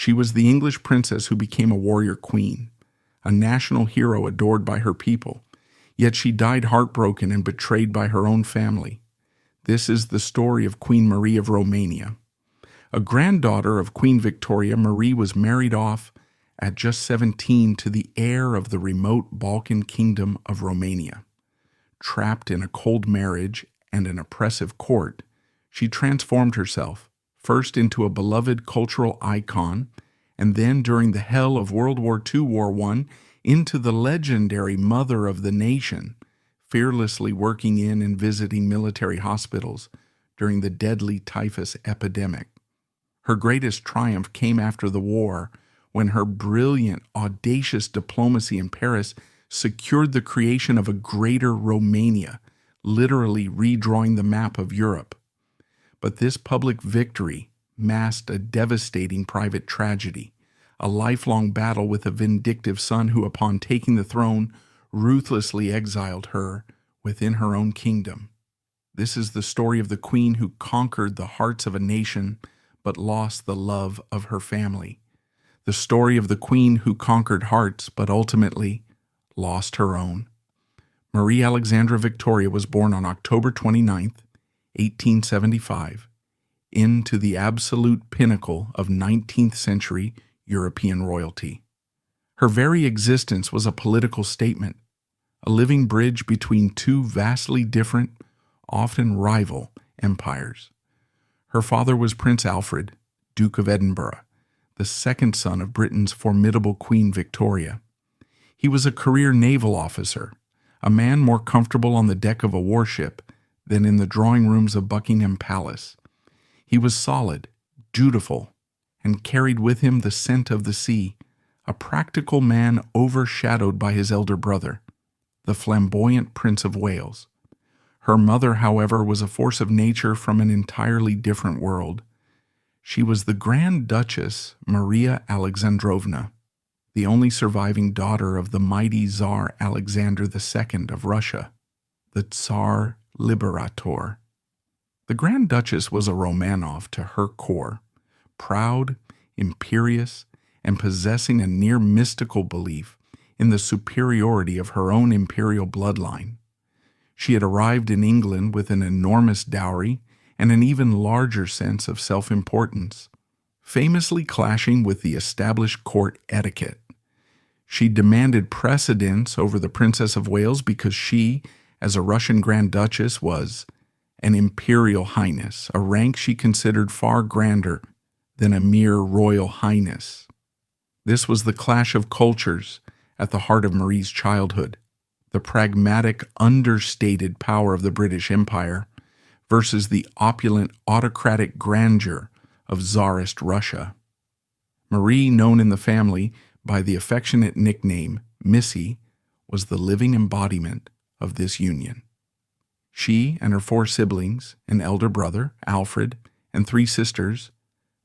She was the English princess who became a warrior queen, a national hero adored by her people, yet she died heartbroken and betrayed by her own family. This is the story of Queen Marie of Romania. A granddaughter of Queen Victoria, Marie was married off at just 17 to the heir of the remote Balkan kingdom of Romania. Trapped in a cold marriage and an oppressive court, she transformed herself, first into a beloved cultural icon, and then during the hell of World War II, War I, into the legendary mother of the nation, fearlessly working in and visiting military hospitals during the deadly typhus epidemic. Her greatest triumph came after the war, when her brilliant, audacious diplomacy in Paris secured the creation of a Greater Romania, literally redrawing the map of Europe. But this public victory masked a devastating private tragedy, a lifelong battle with a vindictive son who, upon taking the throne, ruthlessly exiled her within her own kingdom. This is the story of the queen who conquered the hearts of a nation but lost the love of her family. The story of the queen who conquered hearts but ultimately lost her own. Marie Alexandra Victoria was born on October 29th, 1875, into the absolute pinnacle of 19th century European royalty. Her very existence was a political statement, a living bridge between two vastly different, often rival empires. Her father was Prince Alfred, Duke of Edinburgh, the second son of Britain's formidable Queen Victoria. He was a career naval officer, a man more comfortable on the deck of a warship than in the drawing rooms of Buckingham Palace. He was solid, dutiful, and carried with him the scent of the sea, a practical man overshadowed by his elder brother, the flamboyant Prince of Wales. Her mother, however, was a force of nature from an entirely different world. She was the Grand Duchess Maria Alexandrovna, the only surviving daughter of the mighty Tsar Alexander II of Russia, the Tsar Liberator. The Grand Duchess was a Romanov to her core, proud, imperious, and possessing a near mystical belief in the superiority of her own imperial bloodline. She had arrived in England with an enormous dowry and an even larger sense of self-importance, famously clashing with the established court etiquette. She demanded precedence over the Princess of Wales because she, as a Russian Grand Duchess, was an imperial highness, a rank she considered far grander than a mere royal highness. This was the clash of cultures at the heart of Marie's childhood, the pragmatic, understated power of the British Empire versus the opulent, autocratic grandeur of Tsarist Russia. Marie, known in the family by the affectionate nickname Missy, was the living embodiment of this union. She and her 4 siblings, an elder brother, Alfred, and 3 sisters,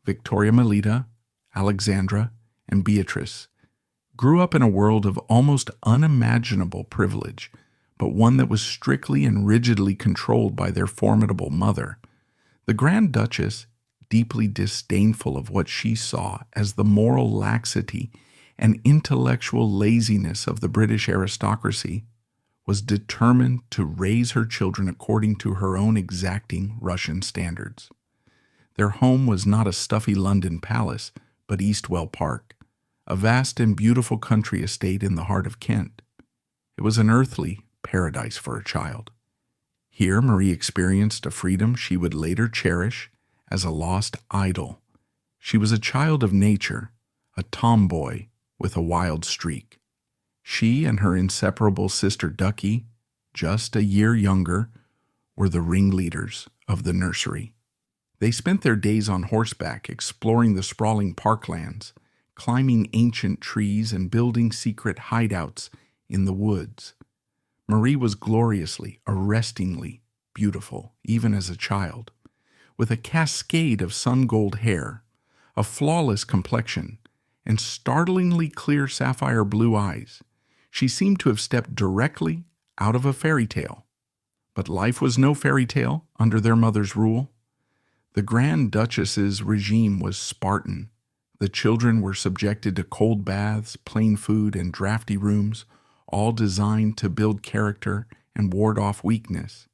Victoria Melita, Alexandra, and Beatrice, grew up in a world of almost unimaginable privilege, but one that was strictly and rigidly controlled by their formidable mother. The Grand Duchess, deeply disdainful of what she saw as the moral laxity and intellectual laziness of the British aristocracy, was determined to raise her children according to her own exacting Russian standards. Their home was not a stuffy London palace, but Eastwell Park, a vast and beautiful country estate in the heart of Kent. It was an earthly paradise for a child. Here Marie experienced a freedom she would later cherish as a lost idol. She was a child of nature, a tomboy with a wild streak. She and her inseparable sister Ducky, just a year younger, were the ringleaders of the nursery. They spent their days on horseback exploring the sprawling parklands, climbing ancient trees and building secret hideouts in the woods. Marie was gloriously, arrestingly beautiful, even as a child, with a cascade of sun-gold hair, a flawless complexion, and startlingly clear sapphire blue eyes. She seemed to have stepped directly out of a fairy tale. But life was no fairy tale under their mother's rule. The Grand Duchess's regime was Spartan, The children were subjected to cold baths, plain food, and drafty rooms, all designed to build character and ward off weakness.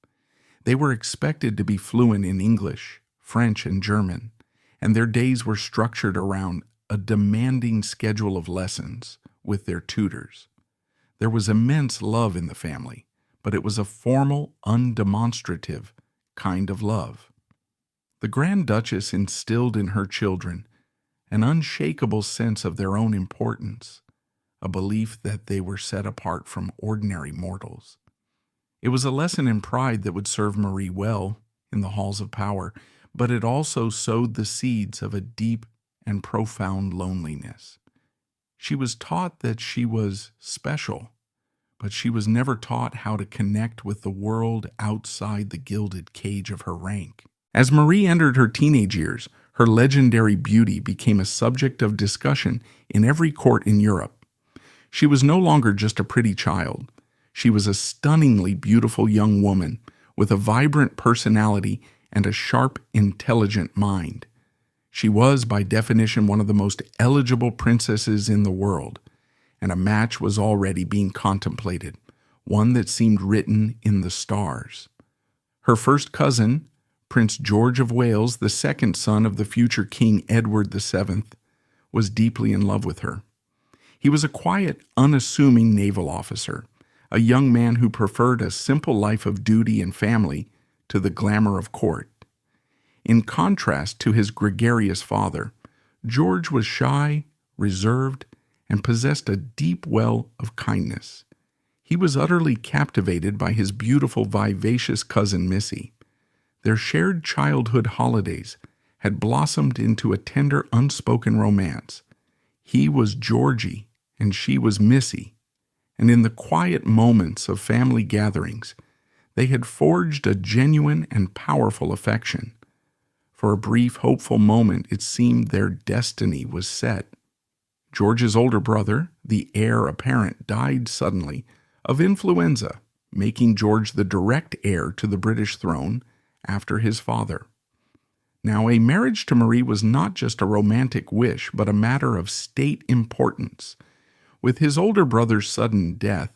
They were expected to be fluent in English, French, and German, and their days were structured around a demanding schedule of lessons with their tutors. There was immense love in the family, but it was a formal, undemonstrative kind of love. The Grand Duchess instilled in her children an unshakable sense of their own importance, a belief that they were set apart from ordinary mortals. It was a lesson in pride that would serve Marie well in the halls of power, but it also sowed the seeds of a deep and profound loneliness. She was taught that she was special, but she was never taught how to connect with the world outside the gilded cage of her rank. As Marie entered her teenage years, her legendary beauty became a subject of discussion in every court in Europe. She was no longer just a pretty child. She was a stunningly beautiful young woman with a vibrant personality and a sharp, intelligent mind. She was, by definition, one of the most eligible princesses in the world, and a match was already being contemplated, one that seemed written in the stars. Her first cousin, Prince George of Wales, the second son of the future King Edward VII, was deeply in love with her. He was a quiet, unassuming naval officer, a young man who preferred a simple life of duty and family to the glamour of court. In contrast to his gregarious father, George was shy, reserved, and possessed a deep well of kindness. He was utterly captivated by his beautiful, vivacious cousin Missy. Their shared childhood holidays had blossomed into a tender, unspoken romance. He was Georgie, and she was Missy, and in the quiet moments of family gatherings, they had forged a genuine and powerful affection. For a brief, hopeful moment, it seemed their destiny was set. George's older brother, the heir apparent, died suddenly of influenza, making George the direct heir to the British throne after his father. Now, a marriage to Marie was not just a romantic wish, but a matter of state importance. With his older brother's sudden death,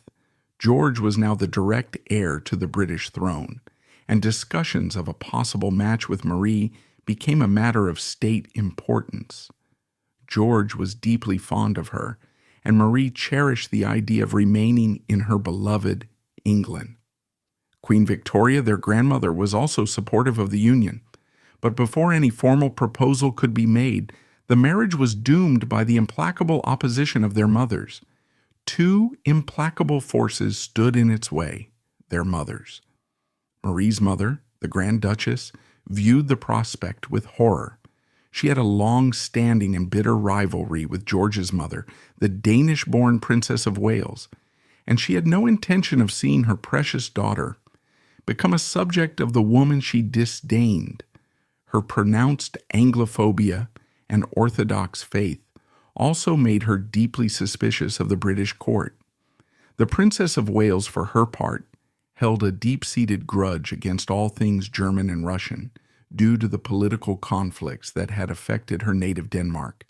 George was now the direct heir to the British throne, and discussions of a possible match with Marie became a matter of state importance. George was deeply fond of her, and Marie cherished the idea of remaining in her beloved England. Queen Victoria, their grandmother, was also supportive of the union, but before any formal proposal could be made, the marriage was doomed by the implacable opposition of their mothers. Two implacable forces stood in its way, their mothers. Marie's mother, the Grand Duchess, viewed the prospect with horror. She had a long-standing and bitter rivalry with George's mother, the Danish-born Princess of Wales, and she had no intention of seeing her precious daughter become a subject of the woman she disdained. Her pronounced Anglophobia and Orthodox faith also made her deeply suspicious of the British court. The Princess of Wales, for her part, held a deep-seated grudge against all things German and Russian due to the political conflicts that had affected her native Denmark,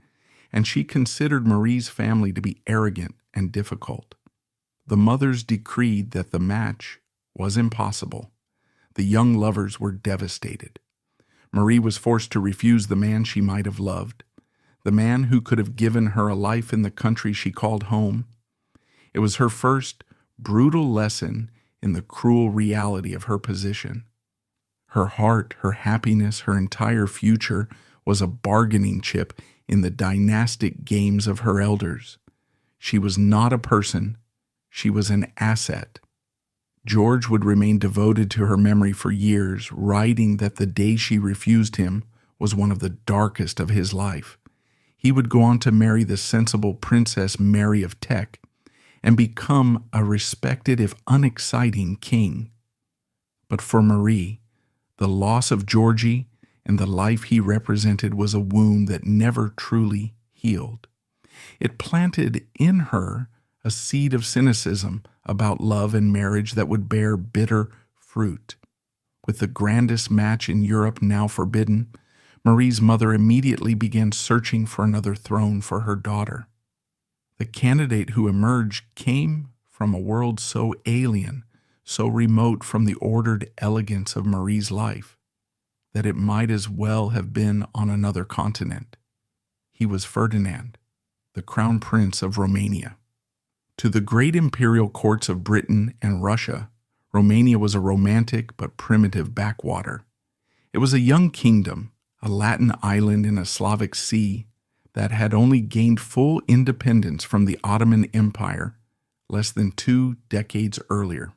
and she considered Marie's family to be arrogant and difficult. The mothers decreed that the match was impossible. The young lovers were devastated. Marie was forced to refuse the man she might have loved, the man who could have given her a life in the country she called home. It was her first brutal lesson in the cruel reality of her position. Her heart, her happiness, her entire future was a bargaining chip in the dynastic games of her elders. She was not a person, she was an asset. George would remain devoted to her memory for years, writing that the day she refused him was one of the darkest of his life. He would go on to marry the sensible Princess Mary of Teck and become a respected, if unexciting, king. But for Marie, the loss of Georgie and the life he represented was a wound that never truly healed. It planted in her a seed of cynicism about love and marriage that would bear bitter fruit. With the grandest match in Europe now forbidden, Marie's mother immediately began searching for another throne for her daughter. The candidate who emerged came from a world so alien, so remote from the ordered elegance of Marie's life, that it might as well have been on another continent. He was Ferdinand, the Crown Prince of Romania. To the great imperial courts of Britain and Russia, Romania was a romantic but primitive backwater. It was a young kingdom, a Latin island in a Slavic sea that had only gained full independence from the Ottoman Empire less than 2 decades earlier.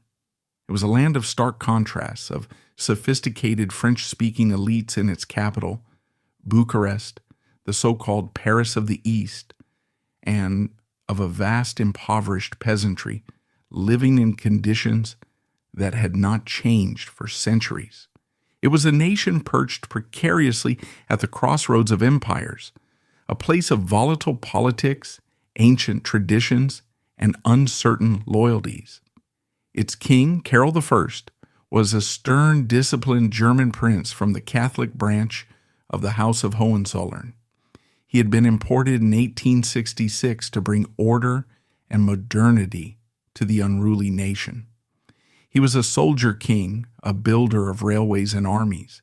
It was a land of stark contrasts, of sophisticated French-speaking elites in its capital, Bucharest, the so-called Paris of the East, and of a vast impoverished peasantry living in conditions that had not changed for centuries. It was a nation perched precariously at the crossroads of empires, a place of volatile politics, ancient traditions, and uncertain loyalties. Its king, Carol I, was a stern, disciplined German prince from the Catholic branch of the House of Hohenzollern. He had been imported in 1866 to bring order and modernity to the unruly nation. He was a soldier king, a builder of railways and armies,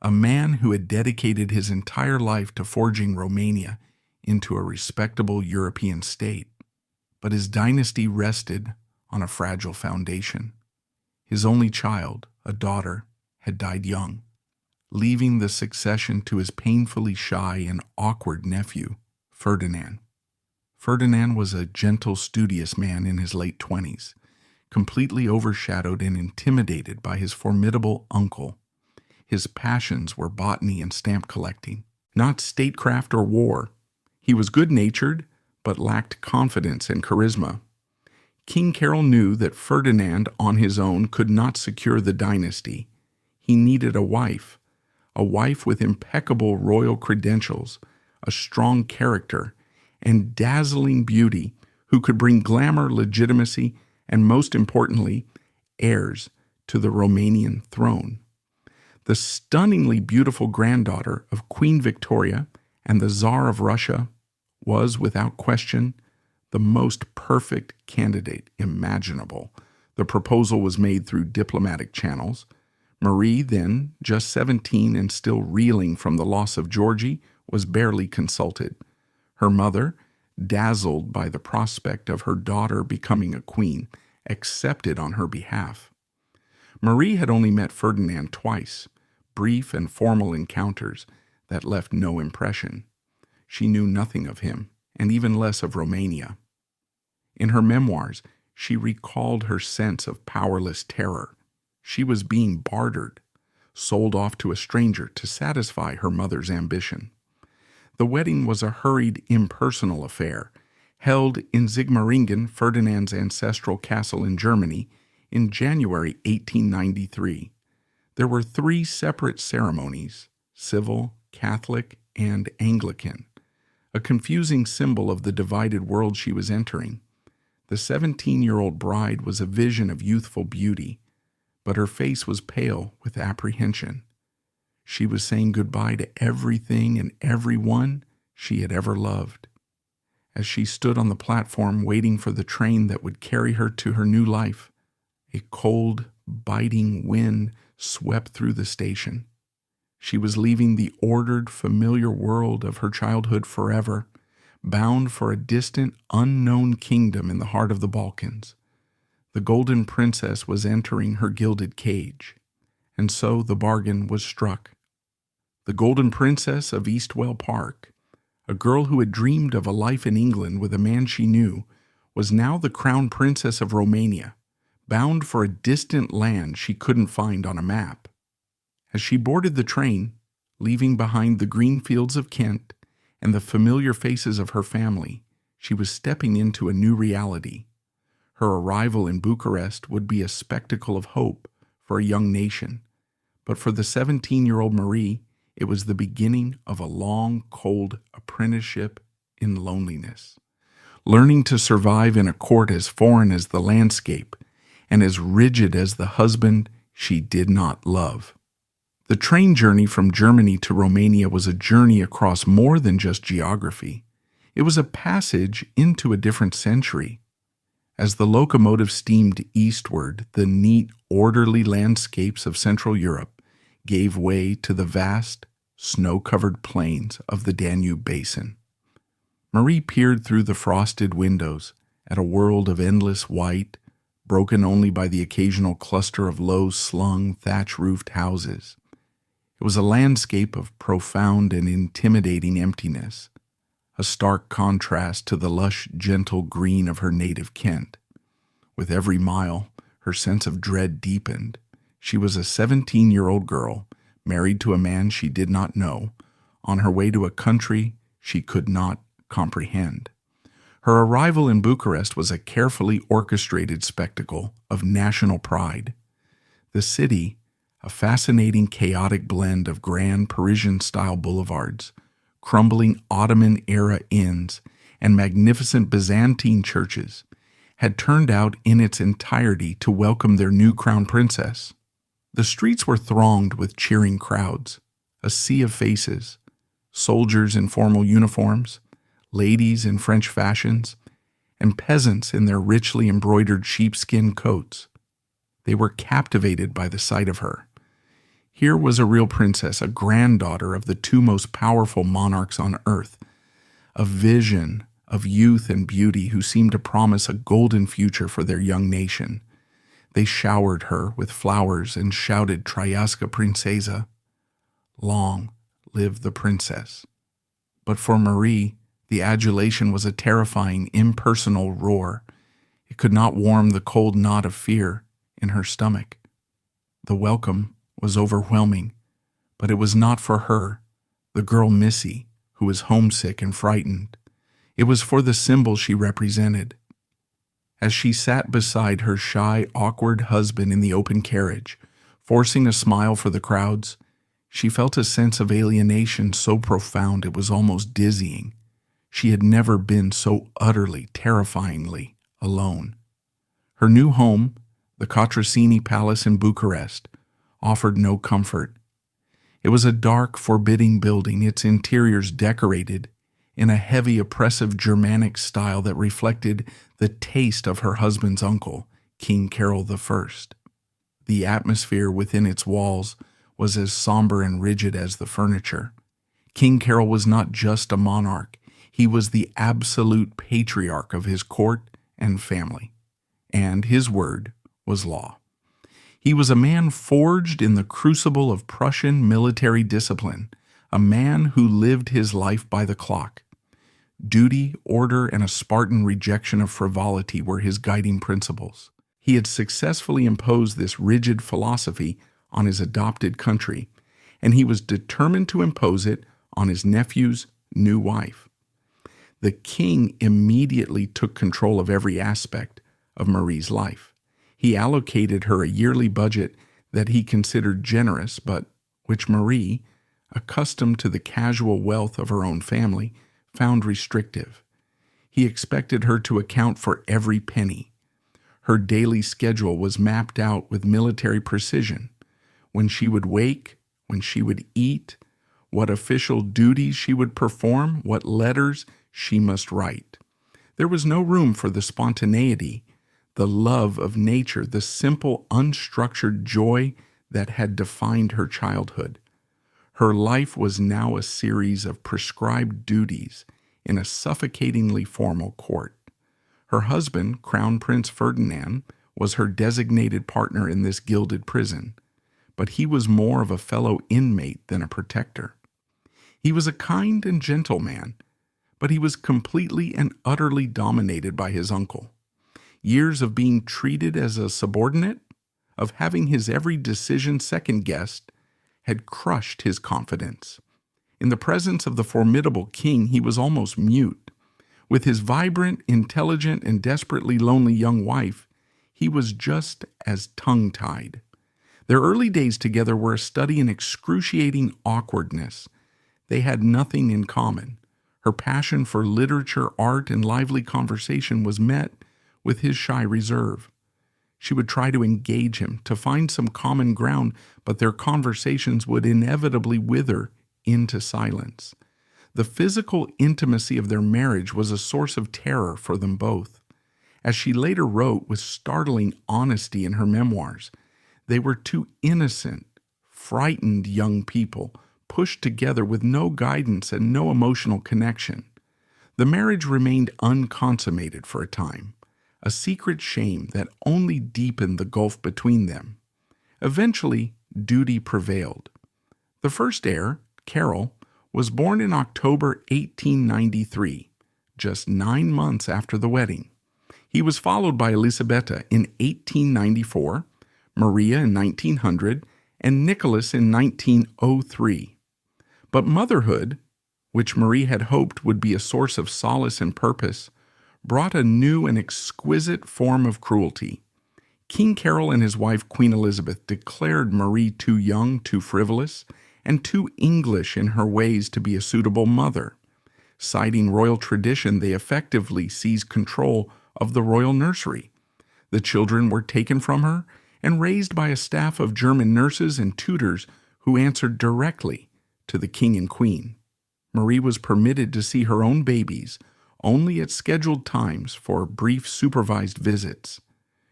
a man who had dedicated his entire life to forging Romania into a respectable European state. But his dynasty rested on a fragile foundation. His only child, a daughter, had died young, leaving the succession to his painfully shy and awkward nephew, Ferdinand. Ferdinand was a gentle, studious man in his late 20s, completely overshadowed and intimidated by his formidable uncle. His passions were botany and stamp collecting, not statecraft or war. He was good-natured, but lacked confidence and charisma. King Carol knew that Ferdinand on his own could not secure the dynasty. He needed a wife with impeccable royal credentials, a strong character, and dazzling beauty who could bring glamour, legitimacy, and most importantly, heirs to the Romanian throne. The stunningly beautiful granddaughter of Queen Victoria and the Tsar of Russia was, without question, the most perfect candidate imaginable. The proposal was made through diplomatic channels. Marie, then just 17 and still reeling from the loss of Georgie, was barely consulted. Her mother, dazzled by the prospect of her daughter becoming a queen, accepted on her behalf. Marie had only met Ferdinand twice, brief and formal encounters that left no impression. She knew nothing of him, and even less of Romania. In her memoirs, she recalled her sense of powerless terror. She was being bartered, sold off to a stranger to satisfy her mother's ambition. The wedding was a hurried, impersonal affair, held in Sigmaringen, Ferdinand's ancestral castle in Germany, in January 1893. There were 3 separate ceremonies, civil, Catholic, and Anglican, a confusing symbol of the divided world she was entering. The 17-year-old bride was a vision of youthful beauty, but her face was pale with apprehension. She was saying goodbye to everything and everyone she had ever loved. As she stood on the platform waiting for the train that would carry her to her new life, a cold, biting wind swept through the station. She was leaving the ordered, familiar world of her childhood forever, bound for a distant, unknown kingdom in the heart of the Balkans. The Golden Princess was entering her gilded cage, and so the bargain was struck. The Golden Princess of Eastwell Park, a girl who had dreamed of a life in England with a man she knew, was now the Crown Princess of Romania, bound for a distant land she couldn't find on a map. As she boarded the train, leaving behind the green fields of Kent and the familiar faces of her family, she was stepping into a new reality. Her arrival in Bucharest would be a spectacle of hope for a young nation, but for the 17-year-old Marie, it was the beginning of a long, cold apprenticeship in loneliness, learning to survive in a court as foreign as the landscape and as rigid as the husband she did not love. The train journey from Germany to Romania was a journey across more than just geography. It was a passage into a different century. As the locomotive steamed eastward, the neat, orderly landscapes of Central Europe gave way to the vast, snow-covered plains of the Danube basin. Marie peered through the frosted windows at a world of endless white, broken only by the occasional cluster of low-slung, thatch-roofed houses. It was a landscape of profound and intimidating emptiness, a stark contrast to the lush, gentle green of her native Kent. With every mile, her sense of dread deepened. She was a 17-year-old girl, married to a man she did not know, on her way to a country she could not comprehend. Her arrival in Bucharest was a carefully orchestrated spectacle of national pride. The city, a fascinating, chaotic blend of grand Parisian-style boulevards, crumbling Ottoman-era inns, and magnificent Byzantine churches, had turned out in its entirety to welcome their new crown princess. The streets were thronged with cheering crowds, a sea of faces, soldiers in formal uniforms, ladies in French fashions, and peasants in their richly embroidered sheepskin coats. They were captivated by the sight of her. Here was a real princess, a granddaughter of the two most powerful monarchs on earth, a vision of youth and beauty who seemed to promise a golden future for their young nation. They showered her with flowers and shouted Trăiască princesa, long live the princess. But for Marie, the adulation was a terrifying, impersonal roar. It could not warm the cold knot of fear in her stomach. The welcome was overwhelming, but it was not for her, the girl Missy, who was homesick and frightened. It was for the symbol she represented. As she sat beside her shy, awkward husband in the open carriage, forcing a smile for the crowds, she felt a sense of alienation so profound it was almost dizzying. She had never been so utterly, terrifyingly alone. Her new home, the Cotroceni Palace in Bucharest, offered no comfort. It was a dark, forbidding building, its interiors decorated in a heavy, oppressive Germanic style that reflected the taste of her husband's uncle, King Carol I. The atmosphere within its walls was as somber and rigid as the furniture. King Carol was not just a monarch. He was the absolute patriarch of his court and family, and his word was law. He was a man forged in the crucible of Prussian military discipline, a man who lived his life by the clock. Duty, order, and a Spartan rejection of frivolity were his guiding principles. He had successfully imposed this rigid philosophy on his adopted country, and he was determined to impose it on his nephew's new wife. The king immediately took control of every aspect of Marie's life. He allocated her a yearly budget that he considered generous, but which Marie, accustomed to the casual wealth of her own family, found restrictive. He expected her to account for every penny. Her daily schedule was mapped out with military precision. When she would wake, when she would eat, what official duties she would perform, what letters she must write. There was no room for the spontaneity, the love of nature, the simple, unstructured joy that had defined her childhood. Her life was now a series of prescribed duties in a suffocatingly formal court. Her husband, Crown Prince Ferdinand, was her designated partner in this gilded prison, but he was more of a fellow inmate than a protector. He was a kind and gentle man, but he was completely and utterly dominated by his uncle. Years of being treated as a subordinate, of having his every decision second-guessed, had crushed his confidence. In the presence of the formidable king, he was almost mute. With his vibrant, intelligent, and desperately lonely young wife, he was just as tongue-tied. Their early days together were a study in excruciating awkwardness. They had nothing in common. Her passion for literature, art, and lively conversation was met with his shy reserve. She would try to engage him, to find some common ground, but their conversations would inevitably wither into silence. The physical intimacy of their marriage was a source of terror for them both. As she later wrote with startling honesty in her memoirs, they were two innocent, frightened young people, pushed together with no guidance and no emotional connection. The marriage remained unconsummated for a time, a secret shame that only deepened the gulf between them. Eventually, duty prevailed. The first heir, Carol, was born in October 1893, just 9 months after the wedding. He was followed by Elisabetta in 1894, Maria in 1900, and Nicholas in 1903. But motherhood, which Marie had hoped would be a source of solace and purpose, brought a new and exquisite form of cruelty. King Carol and his wife Queen Elizabeth declared Marie too young, too frivolous, and too English in her ways to be a suitable mother. Citing royal tradition, they effectively seized control of the royal nursery. The children were taken from her and raised by a staff of German nurses and tutors who answered directly to the king and queen. Marie was permitted to see her own babies only at scheduled times for brief supervised visits.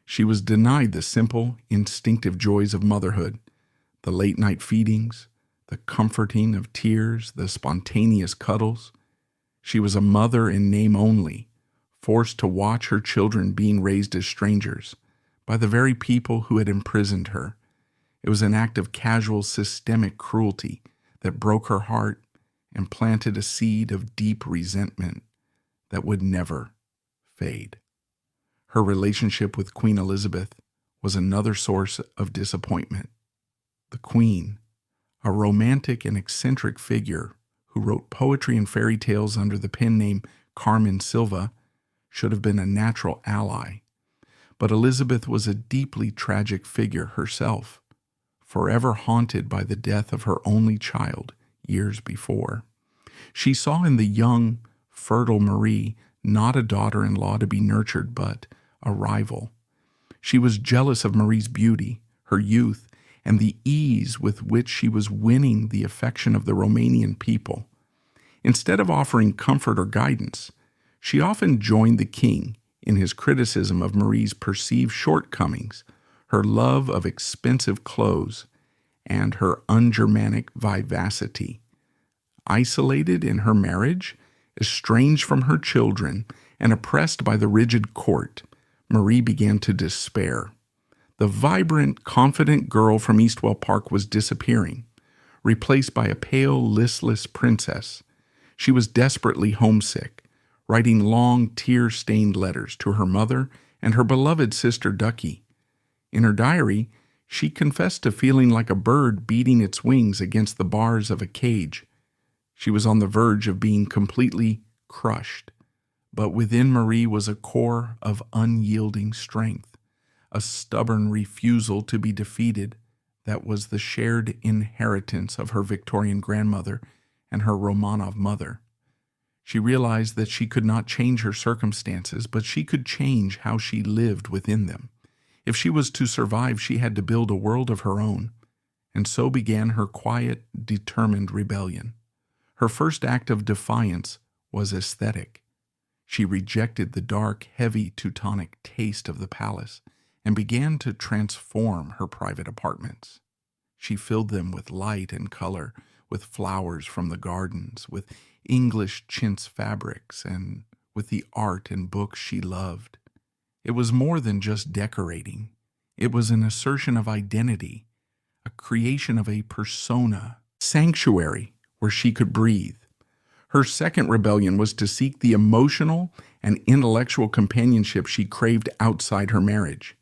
She was denied the simple, instinctive joys of motherhood, the late-night feedings, the comforting of tears, the spontaneous cuddles. She was a mother in name only, forced to watch her children being raised as strangers by the very people who had imprisoned her. It was an act of casual, systemic cruelty that broke her heart and planted a seed of deep resentment that would never fade. Her relationship with Queen Elizabeth was another source of disappointment. The Queen, a romantic and eccentric figure who wrote poetry and fairy tales under the pen name Carmen Silva, should have been a natural ally. But Elizabeth was a deeply tragic figure herself, forever haunted by the death of her only child years before. She saw in the young, fertile Marie not a daughter-in-law to be nurtured, but a rival. She was jealous of Marie's beauty, her youth, and the ease with which she was winning the affection of the Romanian people. Instead of offering comfort or guidance, she often joined the king in his criticism of Marie's perceived shortcomings, her love of expensive clothes, and her un-Germanic vivacity. Isolated in her marriage, estranged from her children, and oppressed by the rigid court, Marie began to despair. The vibrant, confident girl from Eastwell Park was disappearing, replaced by a pale, listless princess. She was desperately homesick, writing long, tear-stained letters to her mother and her beloved sister Ducky. In her diary, she confessed to feeling like a bird beating its wings against the bars of a cage. She was on the verge of being completely crushed, but within Marie was a core of unyielding strength, a stubborn refusal to be defeated that was the shared inheritance of her Victorian grandmother and her Romanov mother. She realized that she could not change her circumstances, but she could change how she lived within them. If she was to survive, she had to build a world of her own, and so began her quiet, determined rebellion. Her first act of defiance was aesthetic. She rejected the dark, heavy Teutonic taste of the palace and began to transform her private apartments. She filled them with light and color, with flowers from the gardens, with English chintz fabrics, and with the art and books she loved. It was more than just decorating. It was an assertion of identity, a creation of a persona, sanctuary where she could breathe. Her second rebellion was to seek the emotional and intellectual companionship she craved outside her marriage.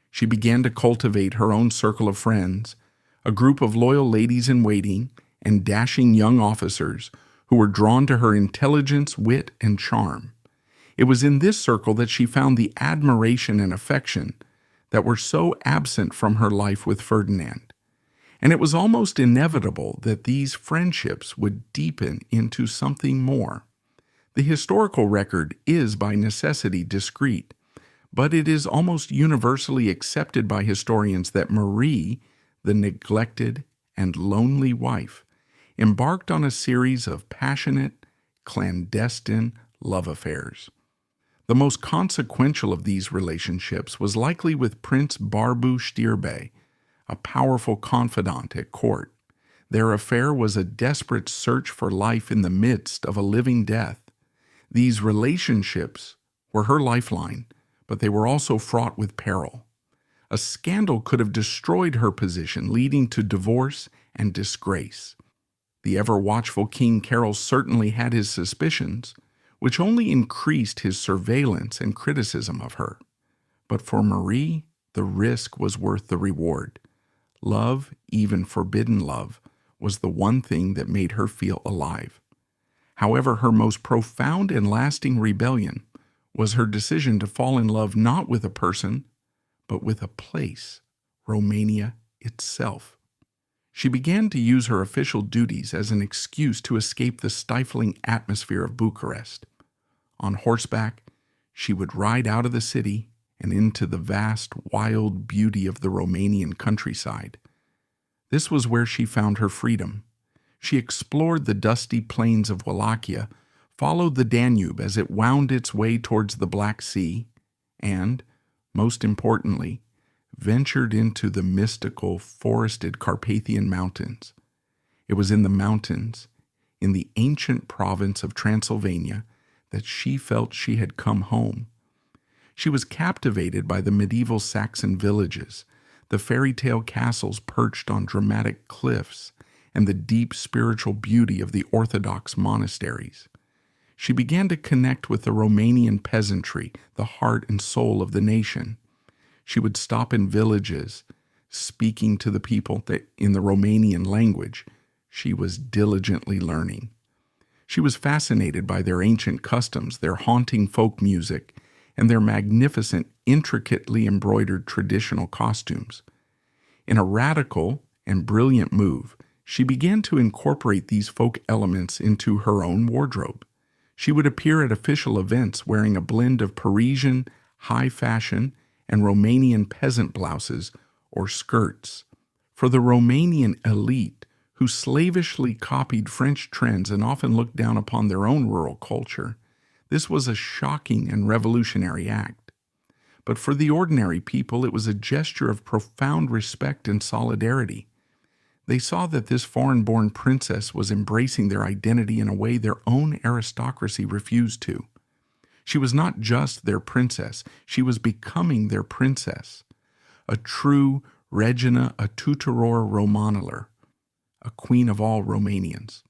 She began to cultivate her own circle of friends, a group of loyal ladies-in-waiting and dashing young officers who were drawn to her intelligence, wit, and charm. It was in this circle that she found the admiration and affection that were so absent from her life with Ferdinand. And it was almost inevitable that these friendships would deepen into something more. The historical record is by necessity discreet, But it is almost universally accepted by historians that Marie, the neglected and lonely wife, embarked on a series of passionate, clandestine love affairs. The most consequential of these relationships was likely with Prince Barbu Știrbei, a powerful confidant at court. Their affair was a desperate search for life in the midst of a living death. These relationships were her lifeline, but they were also fraught with peril. A scandal could have destroyed her position, leading to divorce and disgrace. The ever-watchful King Carol certainly had his suspicions, which only increased his surveillance and criticism of her. But for Marie, the risk was worth the reward. Love, even forbidden love, was the one thing that made her feel alive. However, her most profound and lasting rebellion was her decision to fall in love not with a person, but with a place, Romania itself. She began to use her official duties as an excuse to escape the stifling atmosphere of Bucharest. On horseback, she would ride out of the city and into the vast, wild beauty of the Romanian countryside. This was where she found her freedom. She explored the dusty plains of Wallachia, followed the Danube as it wound its way towards the Black Sea, and, most importantly, ventured into the mystical, forested Carpathian Mountains. It was in the mountains, in the ancient province of Transylvania, that she felt she had come home. She was captivated by the medieval Saxon villages, the fairy tale castles perched on dramatic cliffs, and the deep spiritual beauty of the Orthodox monasteries. She began to connect with the Romanian peasantry, the heart and soul of the nation. She would stop in villages, speaking to the people in the Romanian language she was diligently learning. She was fascinated by their ancient customs, their haunting folk music, and their magnificent, intricately embroidered traditional costumes. In a radical and brilliant move, she began to incorporate these folk elements into her own wardrobe. She would appear at official events wearing a blend of Parisian, high fashion, and Romanian peasant blouses or skirts. For the Romanian elite, who slavishly copied French trends and often looked down upon their own rural culture, this was a shocking and revolutionary act. But for the ordinary people, it was a gesture of profound respect and solidarity. They saw that this foreign-born princess was embracing their identity in a way their own aristocracy refused to. She was not just their princess, she was becoming their princess, a true Regina a tutoror Romanilor, a queen of all Romanians.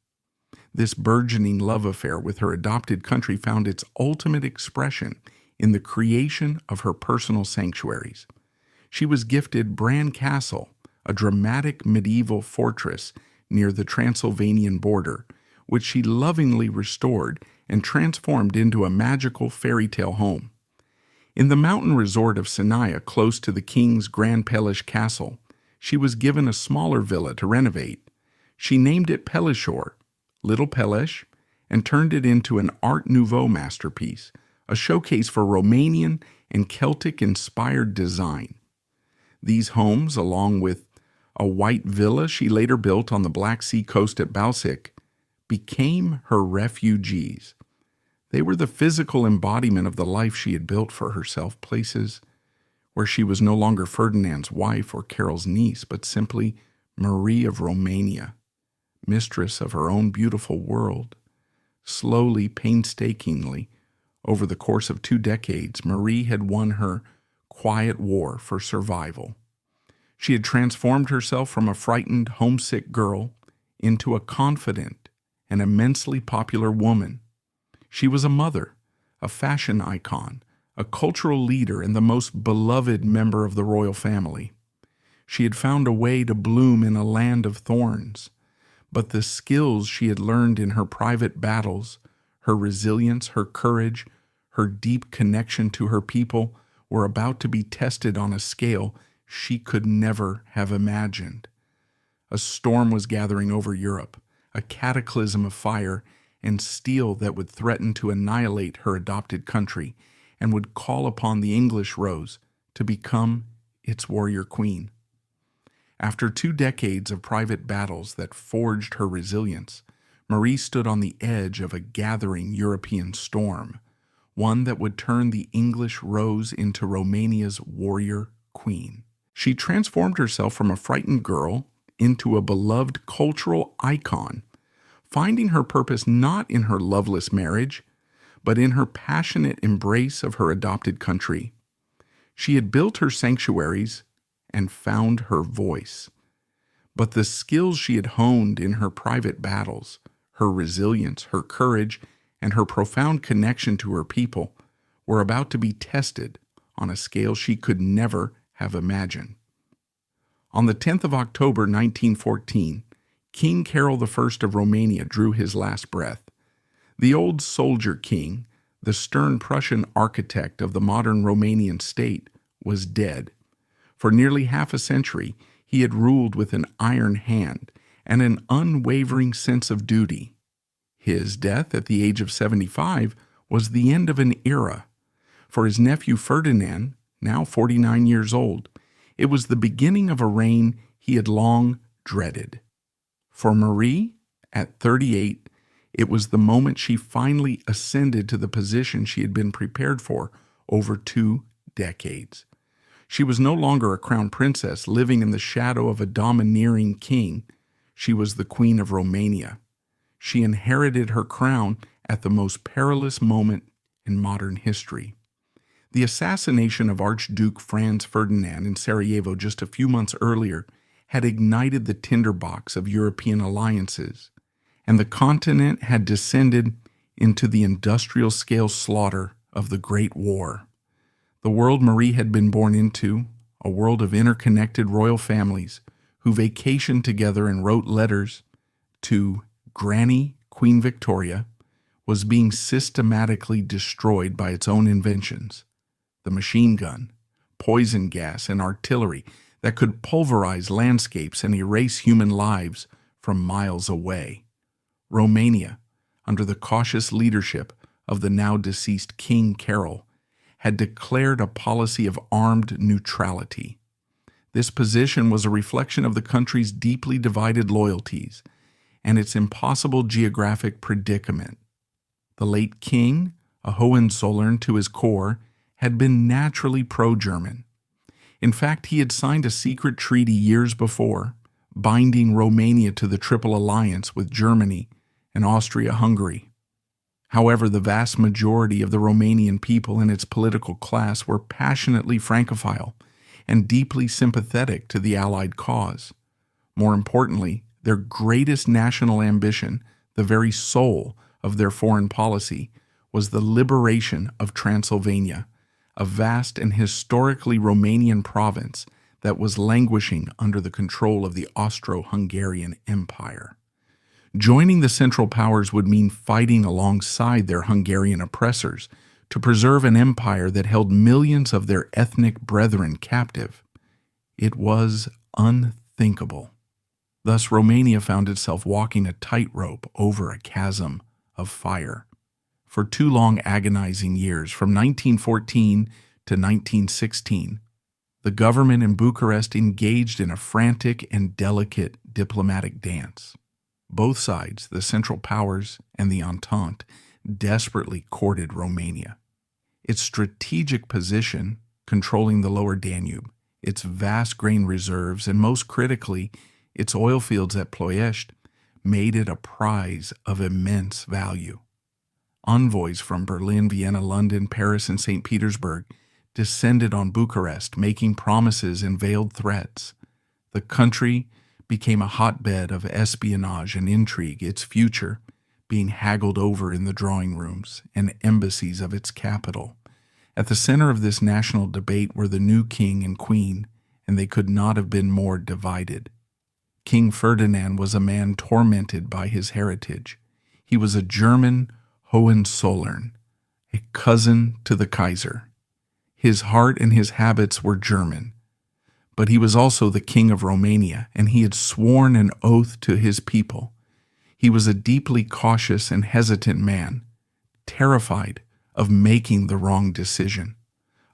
This burgeoning love affair with her adopted country found its ultimate expression in the creation of her personal sanctuaries. She was gifted Bran Castle, a dramatic medieval fortress near the Transylvanian border, which she lovingly restored and transformed into a magical fairy tale home. In the mountain resort of Sinaia, close to the king's Grand Pelish Castle, she was given a smaller villa to renovate. She named it Pelishor, Little Pelish, and turned it into an Art Nouveau masterpiece, a showcase for Romanian and Celtic-inspired design. These homes, along with a white villa she later built on the Black Sea coast at Balsic, became her refugees. They were the physical embodiment of the life she had built for herself, places where she was no longer Ferdinand's wife or Carol's niece, but simply Marie of Romania, mistress of her own beautiful world. Slowly, painstakingly, over the course of 2 decades, Marie had won her quiet war for survival. She had transformed herself from a frightened, homesick girl into a confident and immensely popular woman. She was a mother, a fashion icon, a cultural leader, and the most beloved member of the royal family. She had found a way to bloom in a land of thorns, but the skills she had learned in her private battles, her resilience, her courage, her deep connection to her people were about to be tested on a scale she could never have imagined. A storm was gathering over Europe, a cataclysm of fire and steel that would threaten to annihilate her adopted country, and would call upon the English rose to become its warrior queen. After 2 decades of private battles that forged her resilience, Marie stood on the edge of a gathering European storm, one that would turn the English rose into Romania's warrior queen. She transformed herself from a frightened girl into a beloved cultural icon, finding her purpose not in her loveless marriage, but in her passionate embrace of her adopted country. She had built her sanctuaries and found her voice. But the skills she had honed in her private battles, her resilience, her courage, and her profound connection to her people were about to be tested on a scale she could never have imagined. On the 10th of October 1914, King Carol I of Romania drew his last breath. The old soldier king, the stern Prussian architect of the modern Romanian state, was dead. For nearly half a century, he had ruled with an iron hand and an unwavering sense of duty. His death at the age of 75 was the end of an era. For his nephew Ferdinand, now 49 years old, it was the beginning of a reign he had long dreaded. For Marie, at 38, it was the moment she finally ascended to the position she had been prepared for over 2 decades. She was no longer a crown princess living in the shadow of a domineering king. She was the Queen of Romania. She inherited her crown at the most perilous moment in modern history. The assassination of Archduke Franz Ferdinand in Sarajevo just a few months earlier had ignited the tinderbox of European alliances, and the continent had descended into the industrial-scale slaughter of the Great War. The world Marie had been born into, a world of interconnected royal families who vacationed together and wrote letters to Granny Queen Victoria, was being systematically destroyed by its own inventions. The machine gun, poison gas, and artillery that could pulverize landscapes and erase human lives from miles away. Romania, under the cautious leadership of the now deceased King Carol, had declared a policy of armed neutrality. This position was a reflection of the country's deeply divided loyalties and its impossible geographic predicament. The late king, a Hohenzollern to his core, had been naturally pro-German. In fact, he had signed a secret treaty years before, binding Romania to the Triple Alliance with Germany and Austria-Hungary. However, the vast majority of the Romanian people and its political class were passionately Francophile and deeply sympathetic to the Allied cause. More importantly, their greatest national ambition, the very soul of their foreign policy, was the liberation of Transylvania, a vast and historically Romanian province that was languishing under the control of the Austro-Hungarian Empire. Joining the Central Powers would mean fighting alongside their Hungarian oppressors to preserve an empire that held millions of their ethnic brethren captive. It was unthinkable. Thus, Romania found itself walking a tightrope over a chasm of fire. For 2 long agonizing years, from 1914 to 1916, the government in Bucharest engaged in a frantic and delicate diplomatic dance. Both sides, the Central Powers and the Entente, desperately courted Romania. Its strategic position, controlling the lower Danube, its vast grain reserves, and most critically, its oil fields at Ploiești, made it a prize of immense value. Envoys from Berlin, Vienna, London, Paris, and St. Petersburg descended on Bucharest, making promises and veiled threats. The country became a hotbed of espionage and intrigue, its future being haggled over in the drawing rooms and embassies of its capital. At the center of this national debate were the new king and queen, and they could not have been more divided. King Ferdinand was a man tormented by his heritage. He was a German Hohenzollern, a cousin to the Kaiser. His heart and his habits were German, but he was also the king of Romania, and he had sworn an oath to his people. He was a deeply cautious and hesitant man, terrified of making the wrong decision,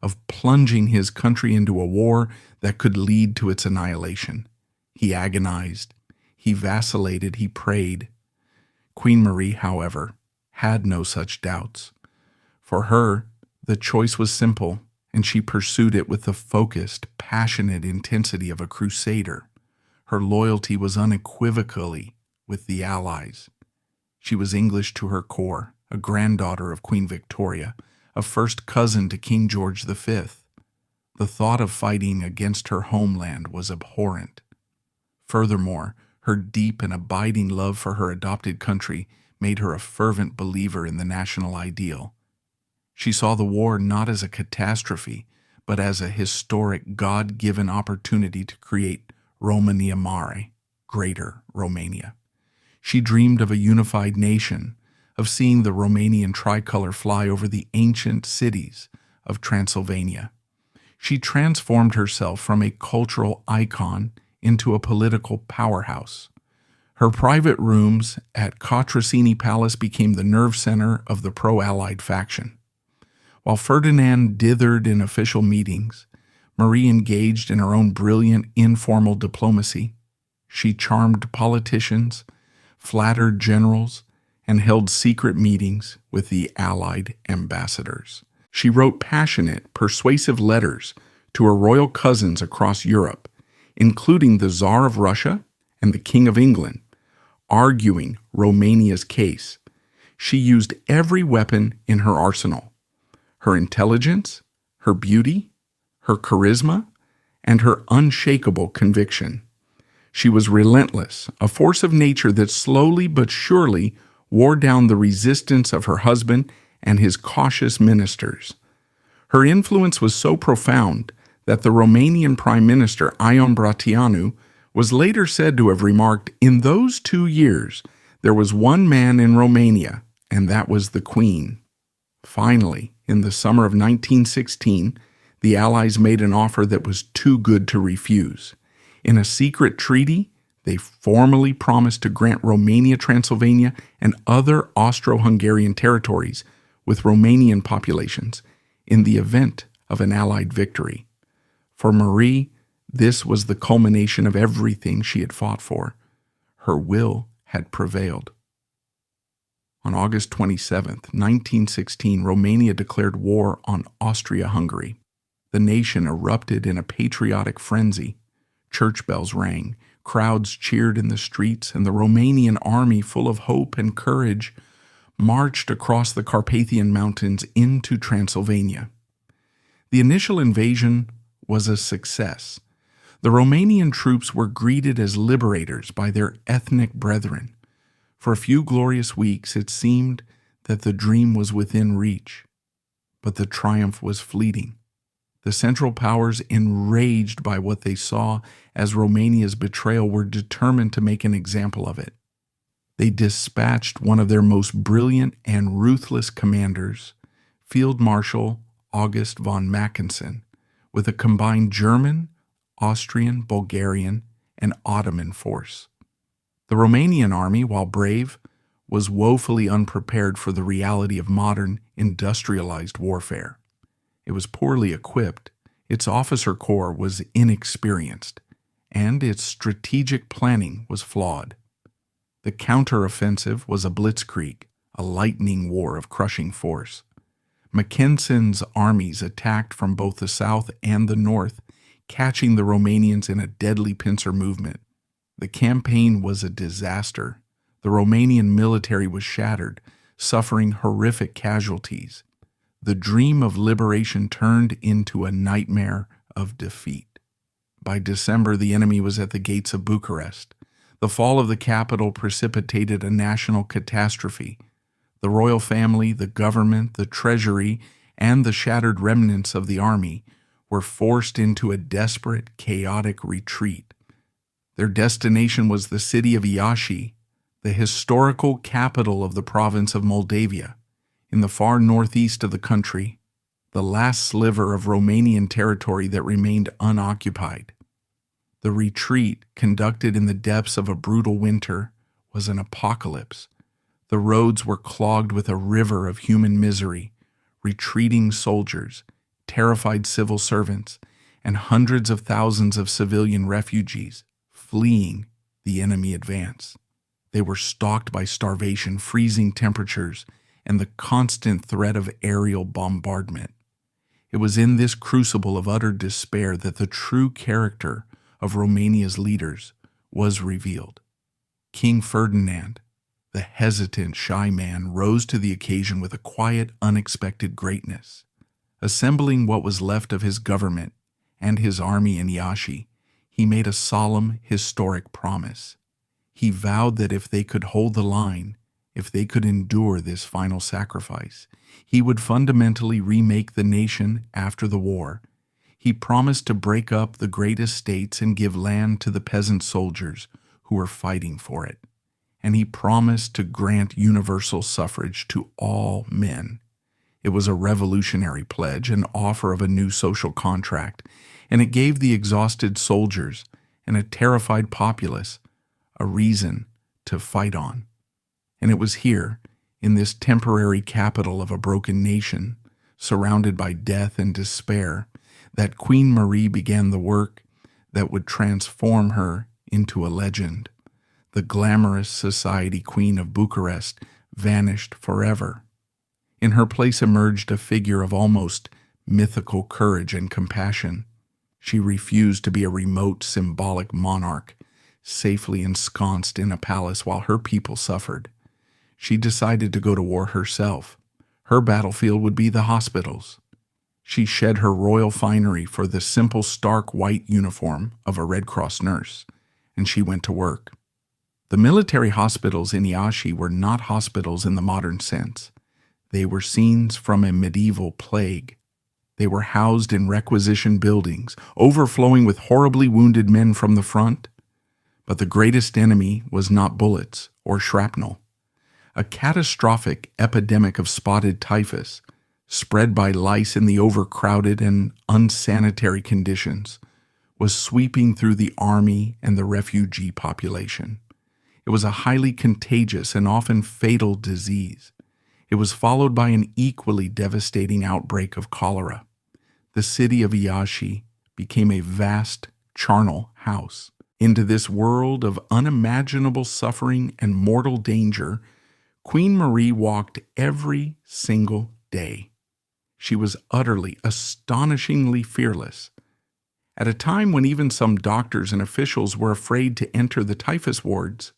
of plunging his country into a war that could lead to its annihilation. He agonized, he vacillated, he prayed. Queen Marie, however, had no such doubts. For her, the choice was simple, and she pursued it with the focused, passionate intensity of a crusader. Her loyalty was unequivocally with the Allies. She was English to her core, a granddaughter of Queen Victoria, a first cousin to King George V. The thought of fighting against her homeland was abhorrent. Furthermore, her deep and abiding love for her adopted country made her a fervent believer in the national ideal. She saw the war not as a catastrophe, but as a historic, God-given opportunity to create Romania Mare, Greater Romania. She dreamed of a unified nation, of seeing the Romanian tricolor fly over the ancient cities of Transylvania. She transformed herself from a cultural icon into a political powerhouse. Her private rooms at Cotrocini Palace became the nerve center of the pro-Allied faction. While Ferdinand dithered in official meetings, Marie engaged in her own brilliant informal diplomacy. She charmed politicians, flattered generals, and held secret meetings with the Allied ambassadors. She wrote passionate, persuasive letters to her royal cousins across Europe, including the Tsar of Russia and the King of England, arguing Romania's case. She used every weapon in her arsenal: her intelligence, her beauty, her charisma, and her unshakable conviction. She was relentless, a force of nature that slowly but surely wore down the resistance of her husband and his cautious ministers. Her influence was so profound that the Romanian Prime Minister Ion Brătianu was later said to have remarked, "In those 2 years, there was one man in Romania, and that was the Queen." Finally, in the summer of 1916, the Allies made an offer that was too good to refuse. In a secret treaty, they formally promised to grant Romania, Transylvania, and other Austro-Hungarian territories with Romanian populations in the event of an Allied victory. For Marie, this was the culmination of everything she had fought for. Her will had prevailed. On August 27, 1916, Romania declared war on Austria-Hungary. The nation erupted in a patriotic frenzy. Church bells rang, crowds cheered in the streets, and the Romanian army, full of hope and courage, marched across the Carpathian Mountains into Transylvania. The initial invasion was a success. The Romanian troops were greeted as liberators by their ethnic brethren. For a few glorious weeks, it seemed that the dream was within reach, but the triumph was fleeting. The Central Powers, enraged by what they saw as Romania's betrayal, were determined to make an example of it. They dispatched one of their most brilliant and ruthless commanders, Field Marshal August von Mackensen, with a combined German, Austrian, Bulgarian, and Ottoman force. The Romanian army, while brave, was woefully unprepared for the reality of modern, industrialized warfare. It was poorly equipped, its officer corps was inexperienced, and its strategic planning was flawed. The counteroffensive was a blitzkrieg, a lightning war of crushing force. Mackensen's armies attacked from both the south and the north, catching the Romanians in a deadly pincer movement. The campaign was a disaster. The Romanian military was shattered, suffering horrific casualties. The dream of liberation turned into a nightmare of defeat. By December, the enemy was at the gates of Bucharest. The fall of the capital precipitated a national catastrophe. The royal family, the government, the treasury, and the shattered remnants of the army were forced into a desperate, chaotic retreat. Their destination was the city of Iași, the historical capital of the province of Moldavia, in the far northeast of the country, the last sliver of Romanian territory that remained unoccupied. The retreat, conducted in the depths of a brutal winter, was an apocalypse. The roads were clogged with a river of human misery. retreating soldiers, terrified civil servants, and hundreds of thousands of civilian refugees fleeing the enemy advance. They were stalked by starvation, freezing temperatures, and the constant threat of aerial bombardment. It was in this crucible of utter despair that the true character of Romania's leaders was revealed. King Ferdinand, the hesitant, shy man, rose to the occasion with a quiet, unexpected greatness. Assembling what was left of his government and his army in Iași, he made a solemn, historic promise. He vowed that if they could hold the line, if they could endure this final sacrifice, he would fundamentally remake the nation after the war. He promised to break up the great estates and give land to the peasant soldiers who were fighting for it. And he promised to grant universal suffrage to all men. It was a revolutionary pledge, an offer of a new social contract, and it gave the exhausted soldiers and a terrified populace a reason to fight on. And it was here, in this temporary capital of a broken nation, surrounded by death and despair, that Queen Marie began the work that would transform her into a legend. The glamorous society queen of Bucharest vanished forever. In her place emerged a figure of almost mythical courage and compassion. She refused to be a remote, symbolic monarch, safely ensconced in a palace while her people suffered. She decided to go to war herself. Her battlefield would be the hospitals. She shed her royal finery for the simple, stark white uniform of a Red Cross nurse, and she went to work. The military hospitals in Iași were not hospitals in the modern sense. They were scenes from a medieval plague. They were housed in requisition buildings, overflowing with horribly wounded men from the front. But the greatest enemy was not bullets or shrapnel. A catastrophic epidemic of spotted typhus, spread by lice in the overcrowded and unsanitary conditions, was sweeping through the army and the refugee population. It was a highly contagious and often fatal disease. It was followed by an equally devastating outbreak of cholera. The city of Iași became a vast charnel house. Into this world of unimaginable suffering and mortal danger, Queen Marie walked every single day. She was utterly, astonishingly fearless. At a time when even some doctors and officials were afraid to enter the typhus wards,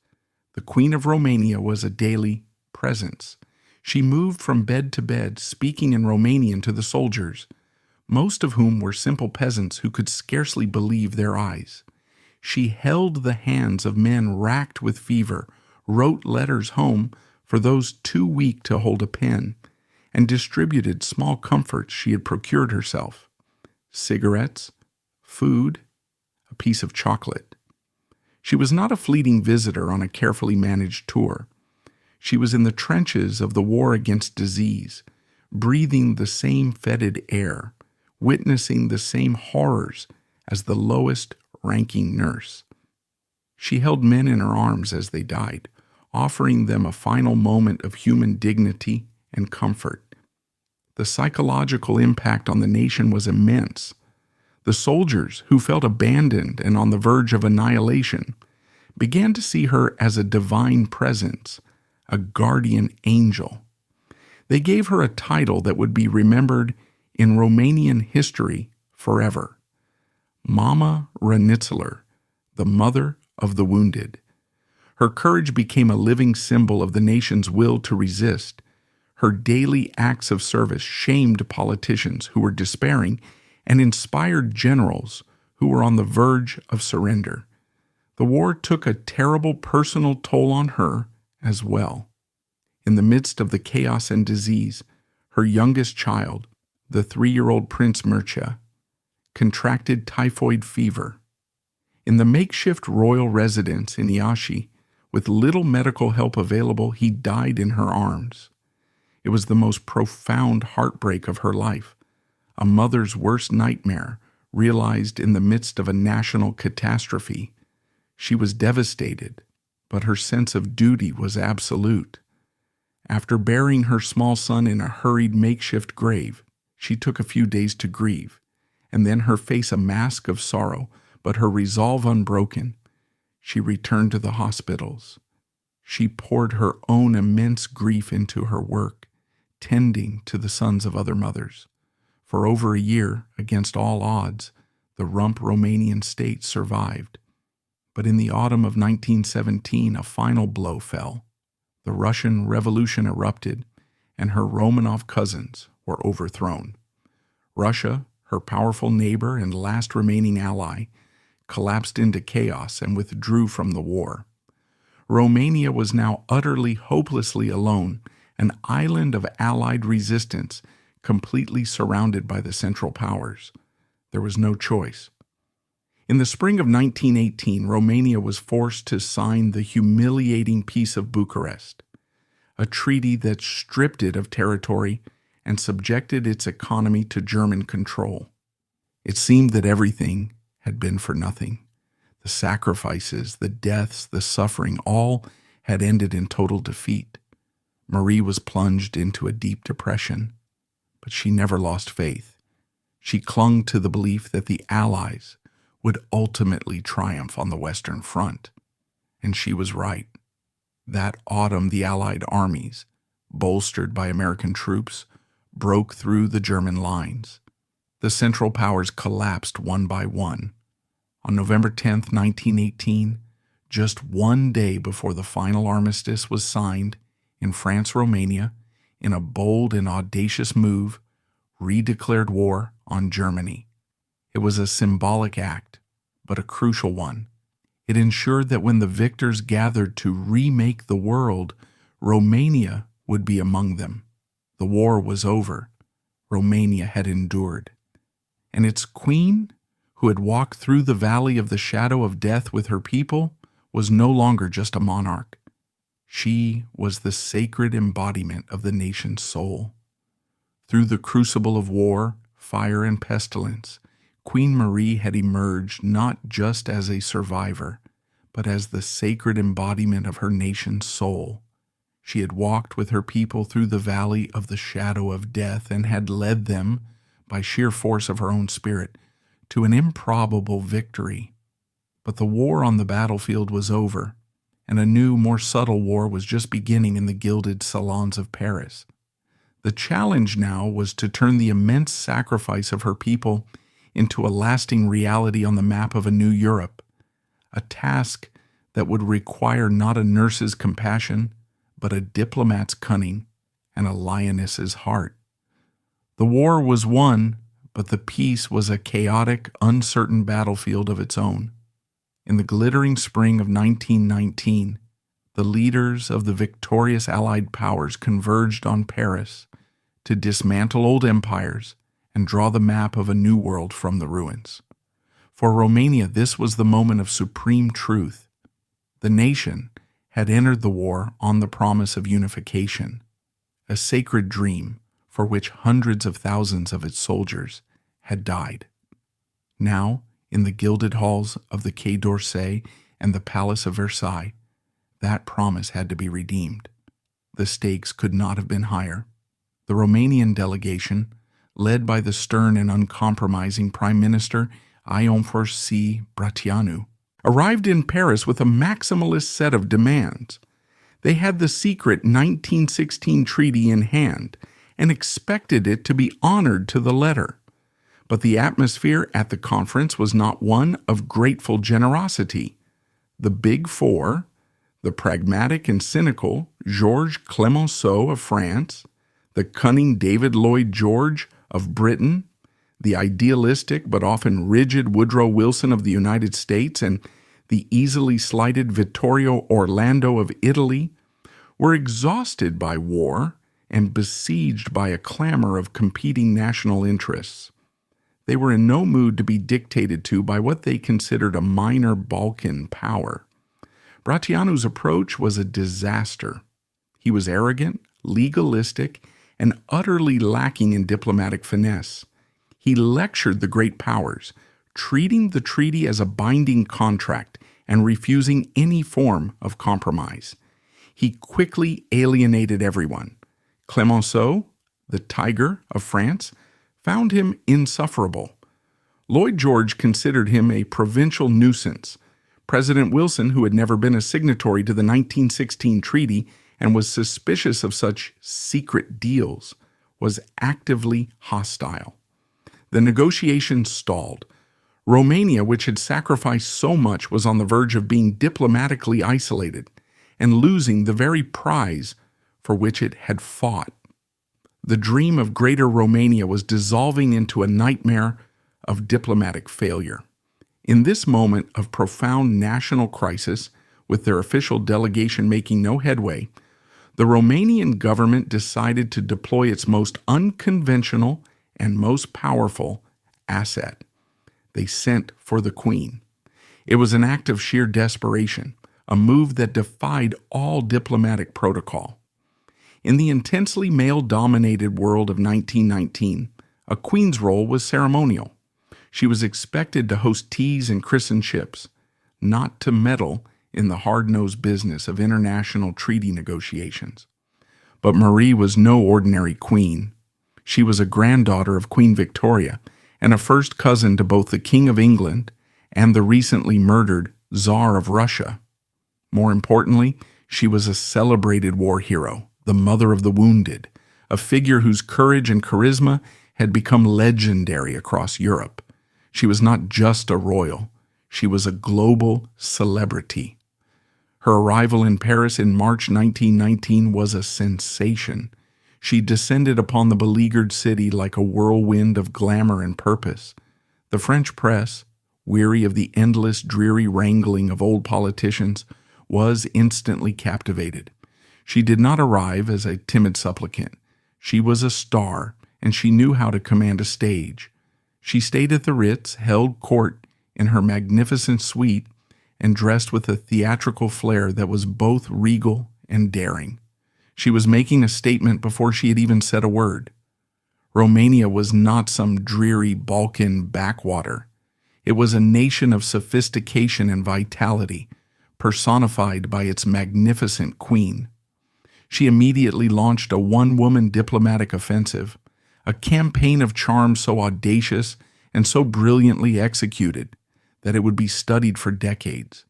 the Queen of Romania was a daily presence. She moved from bed to bed, speaking in Romanian to the soldiers, most of whom were simple peasants who could scarcely believe their eyes. She held the hands of men racked with fever, wrote letters home for those too weak to hold a pen, and distributed small comforts she had procured herself: cigarettes, food, a piece of chocolate. She was not a fleeting visitor on a carefully managed tour. She was in the trenches of the war against disease, breathing the same fetid air, witnessing the same horrors as the lowest-ranking nurse. She held men in her arms as they died, offering them a final moment of human dignity and comfort. The psychological impact on the nation was immense. The soldiers, who felt abandoned and on the verge of annihilation, began to see her as a divine presence, a guardian angel. They gave her a title that would be remembered in Romanian history forever: Mama Rănițelor, the mother of the wounded. Her courage became a living symbol of the nation's will to resist. Her daily acts of service shamed politicians who were despairing and inspired generals who were on the verge of surrender. The war took a terrible personal toll on her as well. In the midst of the chaos and disease, her youngest child, the 3-year-old Prince Mircea, contracted typhoid fever. In the makeshift royal residence in Iași, with little medical help available, he died in her arms. It was the most profound heartbreak of her life, a mother's worst nightmare realized in the midst of a national catastrophe. She was devastated, but her sense of duty was absolute. After burying her small son in a hurried makeshift grave, she took a few days to grieve, and then, her face a mask of sorrow, but her resolve unbroken, she returned to the hospitals. She poured her own immense grief into her work, tending to the sons of other mothers. For over a year, against all odds, the rump Romanian state survived. But in the autumn of 1917, a final blow fell. The Russian Revolution erupted, and her Romanov cousins were overthrown. Russia, her powerful neighbor and last remaining ally, collapsed into chaos and withdrew from the war. Romania was now utterly, hopelessly alone, an island of allied resistance, completely surrounded by the Central Powers. There was no choice. In the spring of 1918, Romania was forced to sign the humiliating Peace of Bucharest, a treaty that stripped it of territory and subjected its economy to German control. It seemed that everything had been for nothing. The sacrifices, the deaths, the suffering, all had ended in total defeat. Marie was plunged into a deep depression, but she never lost faith. She clung to the belief that the Allies would ultimately triumph on the Western Front. And she was right. That autumn, the Allied armies, bolstered by American troops, broke through the German lines. The Central Powers collapsed one by one. On November 10, 1918, just one day before the final armistice was signed in France-Romania, in a bold and audacious move, redeclared war on Germany. It was a symbolic act, but a crucial one. It ensured that when the victors gathered to remake the world, Romania would be among them. The war was over. Romania had endured. And its queen, who had walked through the valley of the shadow of death with her people, was no longer just a monarch. She was the sacred embodiment of the nation's soul. Through the crucible of war, fire, and pestilence, Queen Marie had emerged not just as a survivor, but as the sacred embodiment of her nation's soul. She had walked with her people through the valley of the shadow of death and had led them, by sheer force of her own spirit, to an improbable victory. But the war on the battlefield was over, and a new, more subtle war was just beginning in the gilded salons of Paris. The challenge now was to turn the immense sacrifice of her people into a lasting reality on the map of a new Europe, a task that would require not a nurse's compassion, but a diplomat's cunning and a lioness's heart. The war was won, but the peace was a chaotic, uncertain battlefield of its own. In the glittering spring of 1919, the leaders of the victorious Allied powers converged on Paris to dismantle old empires and draw the map of a new world from the ruins. For Romania, this was the moment of supreme truth. The nation had entered the war on the promise of unification, a sacred dream for which hundreds of thousands of its soldiers had died. Now, in the gilded halls of the Quai d'Orsay and the Palace of Versailles, that promise had to be redeemed. The stakes could not have been higher. The Romanian delegation, led by the stern and uncompromising Prime Minister Ion C. Brătianu, arrived in Paris with a maximalist set of demands. They had the secret 1916 treaty in hand and expected it to be honored to the letter. But the atmosphere at the conference was not one of grateful generosity. The Big Four, the pragmatic and cynical Georges Clemenceau of France, the cunning David Lloyd George of Britain, the idealistic but often rigid Woodrow Wilson of the United States, and the easily slighted Vittorio Orlando of Italy, were exhausted by war and besieged by a clamor of competing national interests. They were in no mood to be dictated to by what they considered a minor Balkan power. Brătianu's approach was a disaster. He was arrogant, legalistic, and utterly lacking in diplomatic finesse. He lectured the great powers, treating the treaty as a binding contract and refusing any form of compromise. He quickly alienated everyone. Clemenceau, the Tiger of France, found him insufferable. Lloyd George considered him a provincial nuisance. President Wilson, who had never been a signatory to the 1916 treaty and was suspicious of such secret deals, was actively hostile. The negotiations stalled. Romania, which had sacrificed so much, was on the verge of being diplomatically isolated and losing the very prize for which it had fought. The dream of Greater Romania was dissolving into a nightmare of diplomatic failure. In this moment of profound national crisis, with their official delegation making no headway, the Romanian government decided to deploy its most unconventional and most powerful asset. They sent for the Queen. It was an act of sheer desperation, a move that defied all diplomatic protocol. In the intensely male-dominated world of 1919, a queen's role was ceremonial. She was expected to host teas and christen ships, not to meddle in the hard-nosed business of international treaty negotiations. But Marie was no ordinary queen. She was a granddaughter of Queen Victoria and a first cousin to both the King of England and the recently murdered Tsar of Russia. More importantly, she was a celebrated war hero, the mother of the wounded, a figure whose courage and charisma had become legendary across Europe. She was not just a royal, she was a global celebrity. Her arrival in Paris in March 1919 was a sensation. She descended upon the beleaguered city like a whirlwind of glamour and purpose. The French press, weary of the endless, dreary wrangling of old politicians, was instantly captivated. She did not arrive as a timid supplicant. She was a star, and she knew how to command a stage. She stayed at the Ritz, held court in her magnificent suite, and dressed with a theatrical flair that was both regal and daring. She was making a statement before she had even said a word. Romania was not some dreary Balkan backwater. It was a nation of sophistication and vitality, personified by its magnificent queen. She immediately launched a one-woman diplomatic offensive, a campaign of charm so audacious and so brilliantly executed that it would be studied for decades.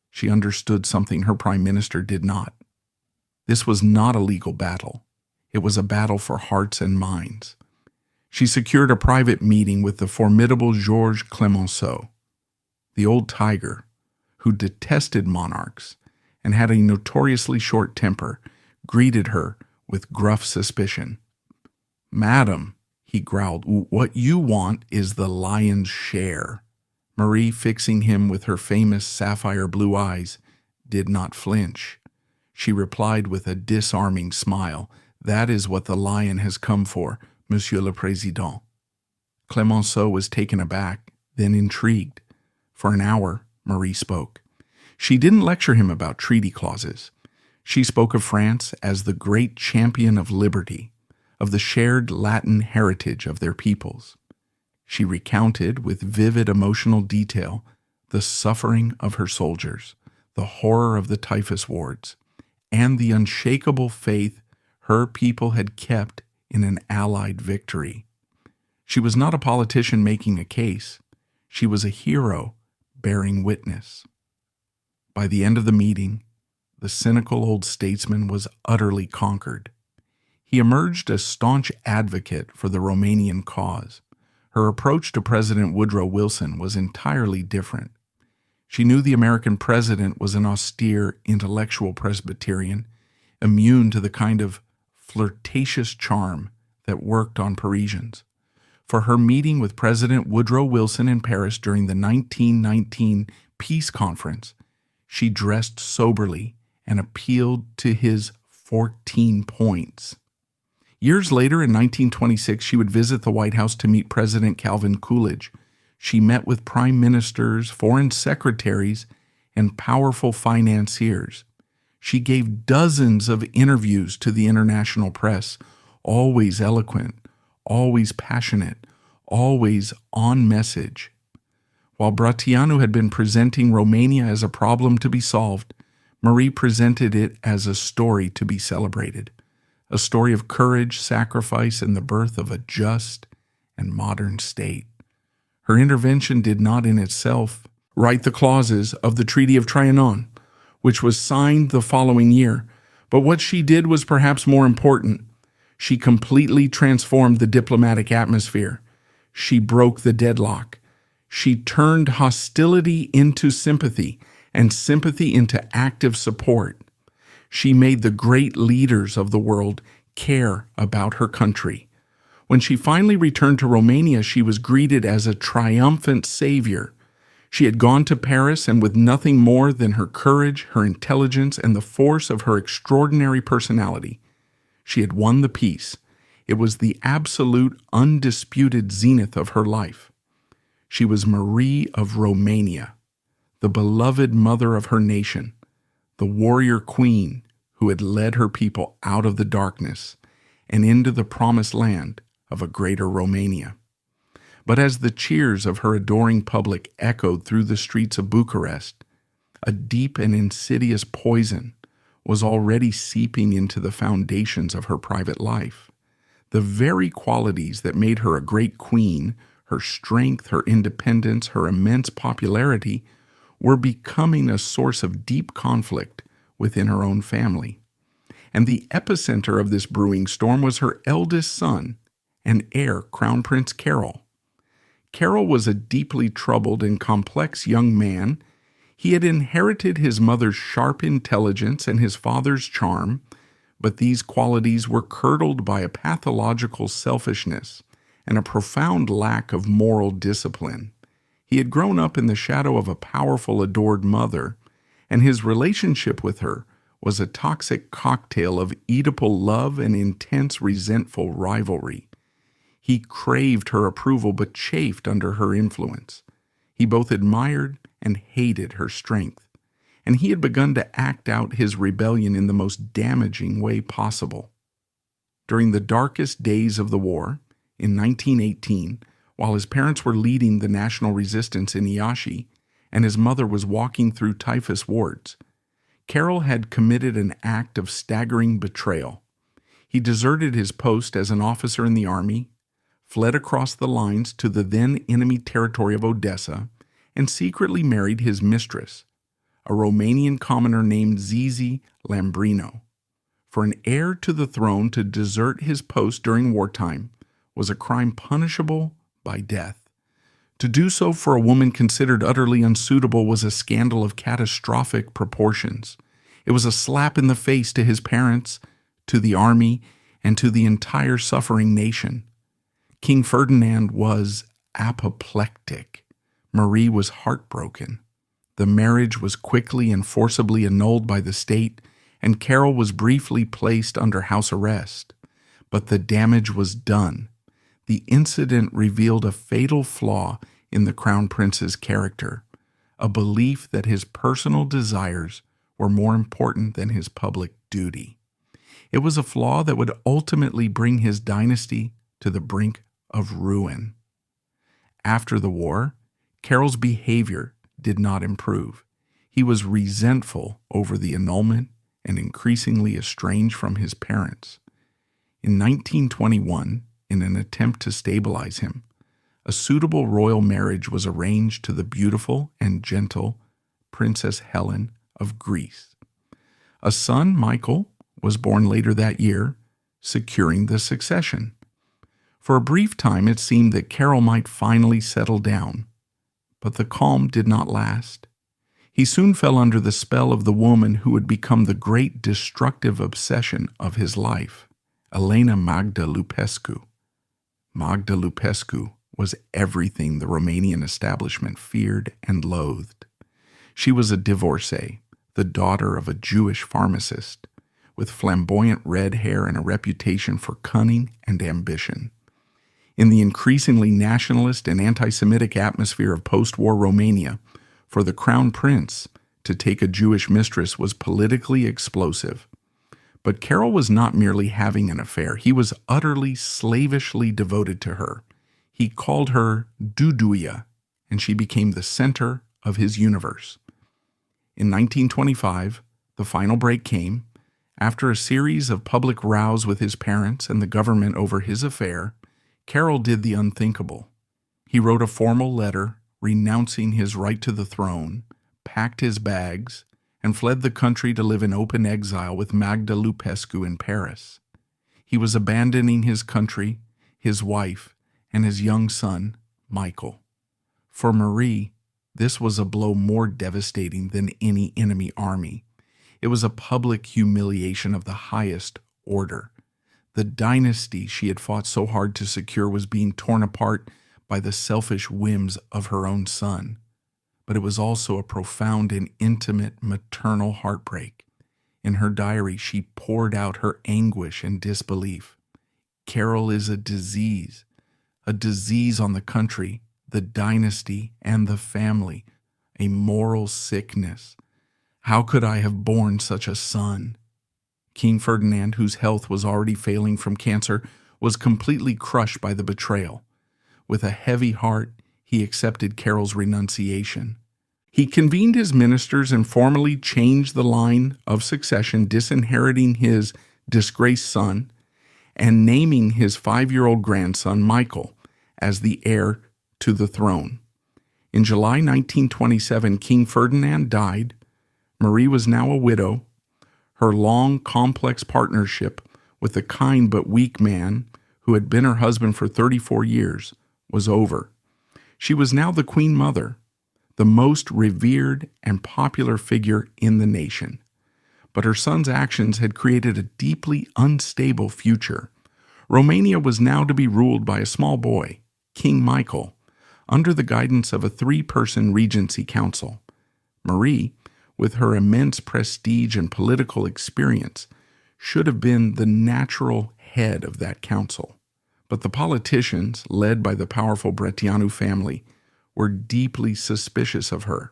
She understood something her prime minister did not. This was not a legal battle. It was a battle for hearts and minds. She secured a private meeting with the formidable Georges Clemenceau, the old tiger who detested monarchs and had a notoriously short temper, greeted her with gruff suspicion. "Madam," he growled, "what you want is the lion's share." Marie, fixing him with her famous sapphire blue eyes, did not flinch. She replied with a disarming smile, "That is what the lion has come for, Monsieur le Président." Clemenceau was taken aback, then intrigued. For an hour, Marie spoke. She didn't lecture him about treaty clauses. She spoke of France as the great champion of liberty, of the shared Latin heritage of their peoples. She recounted with vivid emotional detail the suffering of her soldiers, the horror of the typhus wards, and the unshakable faith her people had kept in an Allied victory. She was not a politician making a case. She was a hero bearing witness. By the end of the meeting, the cynical old statesman was utterly conquered. He emerged a staunch advocate for the Romanian cause. Her approach to President Woodrow Wilson was entirely different. She knew the American president was an austere, intellectual Presbyterian, immune to the kind of flirtatious charm that worked on Parisians. For her meeting with President Woodrow Wilson in Paris during the 1919 peace conference, she dressed soberly and appealed to his 14 points. Years later, in 1926, she would visit the White House to meet President Calvin Coolidge. She met with prime ministers, foreign secretaries, and powerful financiers. She gave dozens of interviews to the international press, always eloquent, always passionate, always on message. While Brătianu had been presenting Romania as a problem to be solved, Marie presented it as a story to be celebrated, a story of courage, sacrifice, and the birth of a just and modern state. Her intervention did not in itself write the clauses of the Treaty of Trianon, which was signed the following year, but what she did was perhaps more important. She completely transformed the diplomatic atmosphere. She broke the deadlock. She turned hostility into sympathy and sympathy into active support. She made the great leaders of the world care about her country. When she finally returned to Romania, she was greeted as a triumphant savior. She had gone to Paris, and with nothing more than her courage, her intelligence, and the force of her extraordinary personality, she had won the peace. It was the absolute, undisputed zenith of her life. She was Marie of Romania, the beloved mother of her nation, the warrior queen who had led her people out of the darkness and into the promised land of a Greater Romania. But as the cheers of her adoring public echoed through the streets of Bucharest, a deep and insidious poison was already seeping into the foundations of her private life. The very qualities that made her a great queen, her strength, her independence, her immense popularity, were becoming a source of deep conflict within her own family. And the epicenter of this brewing storm was her eldest son and heir, Crown Prince Carol. Carol was a deeply troubled and complex young man. He had inherited his mother's sharp intelligence and his father's charm, but these qualities were curdled by a pathological selfishness and a profound lack of moral discipline. He had grown up in the shadow of a powerful, adored mother, and his relationship with her was a toxic cocktail of Oedipal love and intense, resentful rivalry. He craved her approval but chafed under her influence. He both admired and hated her strength, and he had begun to act out his rebellion in the most damaging way possible. During the darkest days of the war, in 1918, while his parents were leading the national resistance in Iași and his mother was walking through typhus wards, Carol had committed an act of staggering betrayal. He deserted his post as an officer in the army, fled across the lines to the then enemy territory of Odessa, and secretly married his mistress, a Romanian commoner named Zizi Lambrino. For an heir to the throne to desert his post during wartime was a crime punishable by death. To do so for a woman considered utterly unsuitable was a scandal of catastrophic proportions. It was a slap in the face to his parents, to the army, and to the entire suffering nation. King Ferdinand was apoplectic. Marie was heartbroken. The marriage was quickly and forcibly annulled by the state, and Carol was briefly placed under house arrest. But the damage was done. The incident revealed a fatal flaw in the Crown Prince's character, a belief that his personal desires were more important than his public duty. It was a flaw that would ultimately bring his dynasty to the brink of ruin. After the war, Carol's behavior did not improve. He was resentful over the annulment and increasingly estranged from his parents. In 1921, in an attempt to stabilize him, a suitable royal marriage was arranged to the beautiful and gentle Princess Helen of Greece. A son, Michael, was born later that year, securing the succession. For a brief time, it seemed that Carol might finally settle down, but the calm did not last. He soon fell under the spell of the woman who would become the great destructive obsession of his life, Elena Magda Lupescu. Magda Lupescu was everything the Romanian establishment feared and loathed. She was a divorcee, the daughter of a Jewish pharmacist, with flamboyant red hair and a reputation for cunning and ambition. In the increasingly nationalist and anti-Semitic atmosphere of post-war Romania, for the Crown Prince to take a Jewish mistress was politically explosive. But Carol was not merely having an affair. He was utterly, slavishly devoted to her. He called her Duduia, and she became the center of his universe. In 1925, The final break came. After a series of public rows with his parents and the government over his affair, Carol did the unthinkable. He wrote a formal letter renouncing his right to the throne, packed his bags, and fled the country to live in open exile with Magda Lupescu in Paris. He was abandoning his country, his wife, and his young son, Michael. For Marie, this was a blow more devastating than any enemy army. It was a public humiliation of the highest order. The dynasty she had fought so hard to secure was being torn apart by the selfish whims of her own son. But it was also a profound and intimate maternal heartbreak. In her diary, she poured out her anguish and disbelief. Carol is a disease on the country, the dynasty, and the family, a moral sickness. How could I have borne such a son? King Ferdinand, whose health was already failing from cancer, was completely crushed by the betrayal. With a heavy heart, he accepted Carol's renunciation. He convened his ministers and formally changed the line of succession, disinheriting his disgraced son and naming his 5-year-old grandson, Michael, as the heir to the throne. In July 1927, King Ferdinand died. Marie was now a widow. Her long, complex partnership with the kind but weak man who had been her husband for 34 years was over. She was now the Queen Mother, the most revered and popular figure in the nation. But her son's actions had created a deeply unstable future. Romania was now to be ruled by a small boy, King Michael, under the guidance of a 3-person regency council. Marie, with her immense prestige and political experience, should have been the natural head of that council. But the politicians, led by the powerful Brătianu family, were deeply suspicious of her.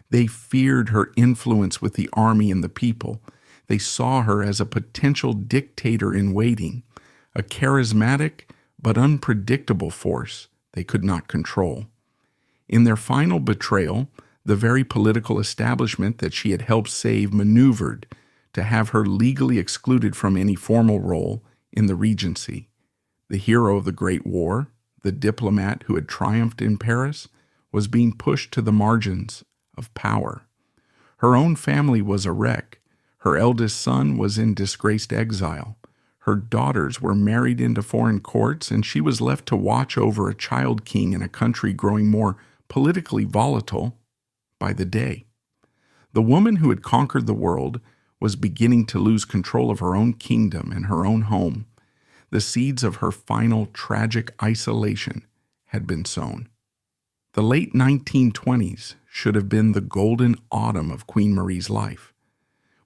They feared her influence with the army and the people. They saw her as a potential dictator in waiting, a charismatic but unpredictable force they could not control. In their final betrayal, the very political establishment that she had helped save maneuvered to have her legally excluded from any formal role in the regency. The hero of the Great War, the diplomat who had triumphed in Paris, was being pushed to the margins of power. Her own family was a wreck. Her eldest son was in disgraced exile. Her daughters were married into foreign courts, and she was left to watch over a child king in a country growing more politically volatile by the day. The woman who had conquered the world was beginning to lose control of her own kingdom and her own home. The seeds of her final tragic isolation had been sown. The late 1920s should have been the golden autumn of Queen Marie's life.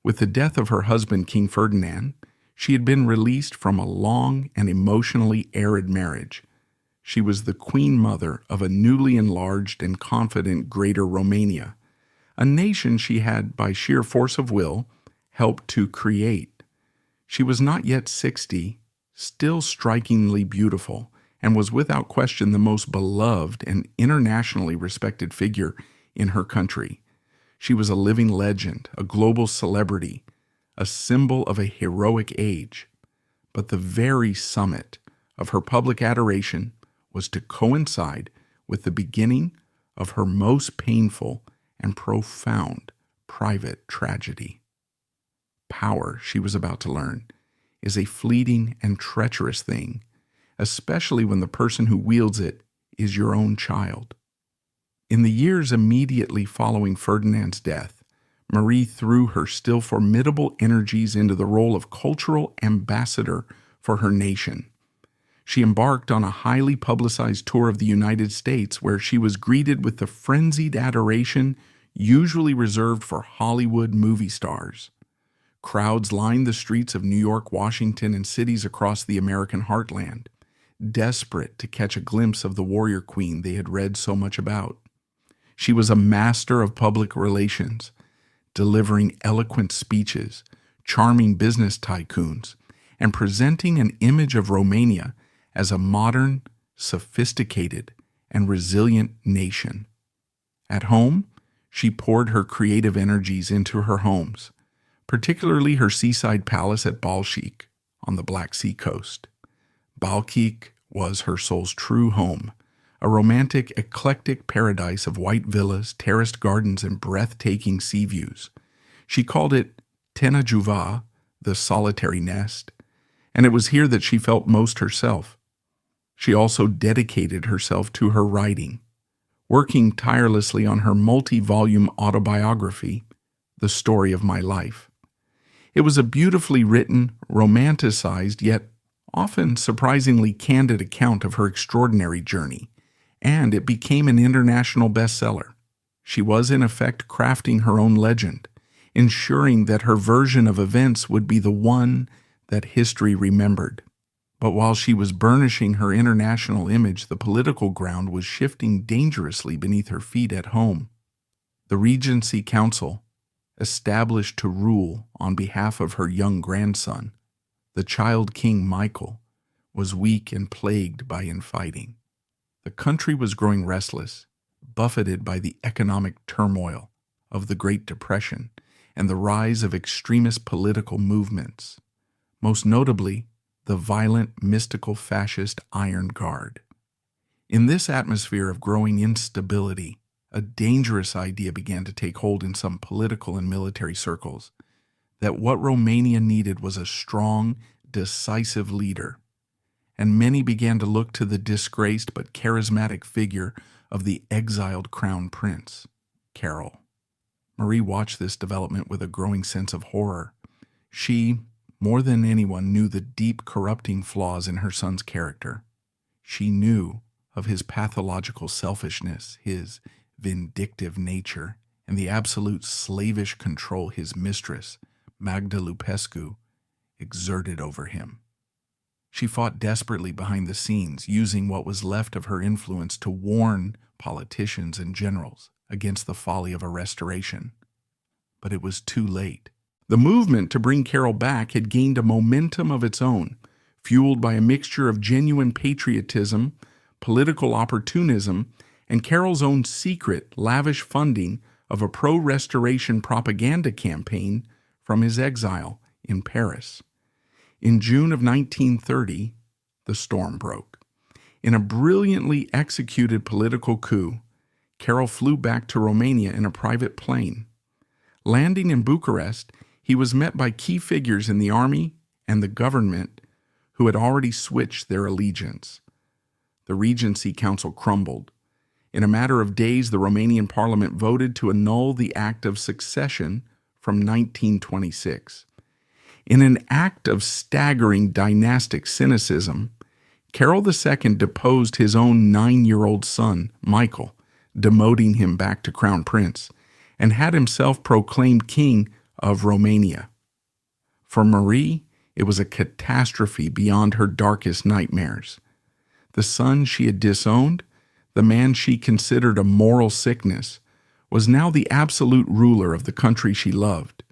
With the death of her husband, King Ferdinand, she had been released from a long and emotionally arid marriage. She was the queen mother of a newly enlarged and confident Greater Romania, a nation she had, by sheer force of will, helped to create. She was not yet 60, still strikingly beautiful, and was without question the most beloved and internationally respected figure in her country. She was a living legend, a global celebrity, a symbol of a heroic age. But the very summit of her public adoration was to coincide with the beginning of her most painful and profound private tragedy. Power, she was about to learn, is a fleeting and treacherous thing, especially when the person who wields it is your own child. In the years immediately following Ferdinand's death, Marie threw her still formidable energies into the role of cultural ambassador for her nation. She embarked on a highly publicized tour of the United States where she was greeted with the frenzied adoration usually reserved for Hollywood movie stars. Crowds lined the streets of New York, Washington, and cities across the American heartland, desperate to catch a glimpse of the warrior queen they had read so much about. She was a master of public relations, delivering eloquent speeches, charming business tycoons, and presenting an image of Romania as a modern, sophisticated, and resilient nation. At home, she poured her creative energies into her homes, particularly her seaside palace at Balchik on the Black Sea coast. Balchik was her soul's true home, a romantic, eclectic paradise of white villas, terraced gardens, and breathtaking sea views. She called it Tena Juva, the solitary nest, and it was here that she felt most herself. She also dedicated herself to her writing, working tirelessly on her multi-volume autobiography, The Story of My Life. It was a beautifully written, romanticized, yet often surprisingly candid account of her extraordinary journey, and it became an international bestseller. She was in effect crafting her own legend, ensuring that her version of events would be the one that history remembered. But while she was burnishing her international image, the political ground was shifting dangerously beneath her feet at home. The Regency Council, established to rule on behalf of her young grandson, the child king Michael, was weak and plagued by infighting. The country was growing restless, buffeted by the economic turmoil of the Great Depression and the rise of extremist political movements, most notably the violent, mystical fascist Iron Guard. In this atmosphere of growing instability, a dangerous idea began to take hold in some political and military circles, that what Romania needed was a strong, decisive leader, and many began to look to the disgraced but charismatic figure of the exiled crown prince, Carol. Marie watched this development with a growing sense of horror. She, more than anyone, knew the deep corrupting flaws in her son's character. She knew of his pathological selfishness, his vindictive nature, and the absolute slavish control his mistress, Magda Lupescu, exerted over him. She fought desperately behind the scenes, using what was left of her influence to warn politicians and generals against the folly of a restoration. But it was too late. The movement to bring Carol back had gained a momentum of its own, fueled by a mixture of genuine patriotism, political opportunism, and Carol's own secret, lavish funding of a pro-restoration propaganda campaign from his exile in Paris. In June of 1930, the storm broke. In a brilliantly executed political coup, Carol flew back to Romania in a private plane. Landing in Bucharest, he was met by key figures in the army and the government who had already switched their allegiance. The Regency Council crumbled. In a matter of days, the Romanian parliament voted to annul the Act of Succession from 1926. In an act of staggering dynastic cynicism, Carol II deposed his own 9-year-old son, Michael, demoting him back to crown prince, and had himself proclaimed king of Romania. For Marie, it was a catastrophe beyond her darkest nightmares. The son she had disowned, the man she considered a moral sickness, was now the absolute ruler of the country she loved.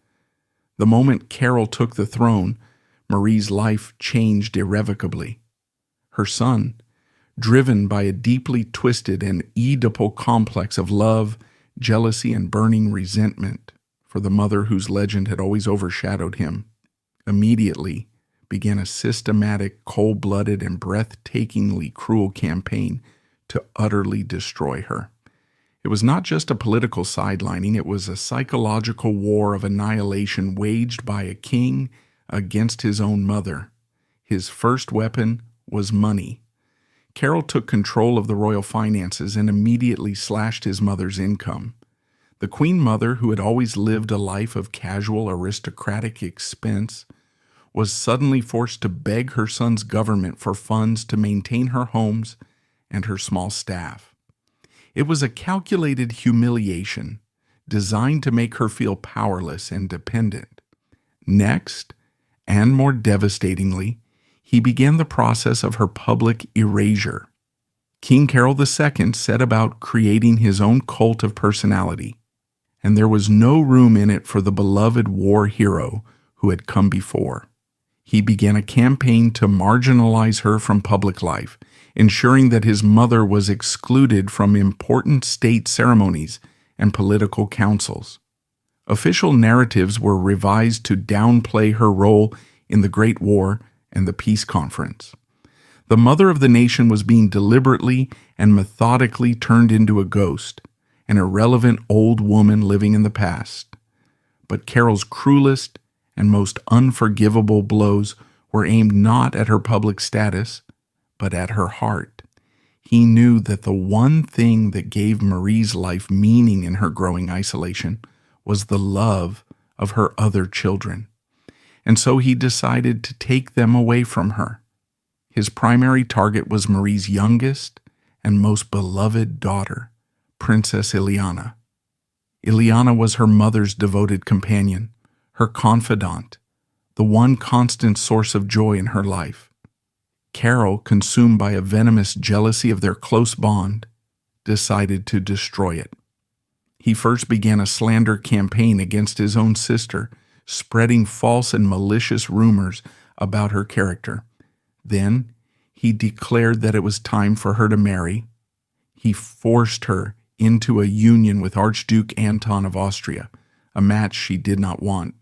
The moment Carol took the throne, Marie's life changed irrevocably. Her son, driven by a deeply twisted and Oedipal complex of love, jealousy, and burning resentment for the mother whose legend had always overshadowed him, immediately began a systematic, cold-blooded, and breathtakingly cruel campaign to utterly destroy her. It was not just a political sidelining, it was a psychological war of annihilation waged by a king against his own mother. His first weapon was money. Carol took control of the royal finances and immediately slashed his mother's income. The Queen Mother, who had always lived a life of casual aristocratic expense, was suddenly forced to beg her son's government for funds to maintain her homes and her small staff. It was a calculated humiliation designed to make her feel powerless and dependent. Next, and more devastatingly, he began the process of her public erasure. King Carol II set about creating his own cult of personality, and there was no room in it for the beloved war hero who had come before. He began a campaign to marginalize her from public life, ensuring that his mother was excluded from important state ceremonies and political councils. Official narratives were revised to downplay her role in the Great War and the Peace Conference. The mother of the nation was being deliberately and methodically turned into a ghost, an irrelevant old woman living in the past. But Carol's cruelest and most unforgivable blows were aimed not at her public status, but at her heart. He knew that the one thing that gave Marie's life meaning in her growing isolation was the love of her other children. And so he decided to take them away from her. His primary target was Marie's youngest and most beloved daughter, Princess Ileana. Ileana was her mother's devoted companion, her confidant, the one constant source of joy in her life. Carol, consumed by a venomous jealousy of their close bond, decided to destroy it. He first began a slander campaign against his own sister, spreading false and malicious rumors about her character. Then, he declared that it was time for her to marry. He forced her into a union with Archduke Anton of Austria, a match she did not want.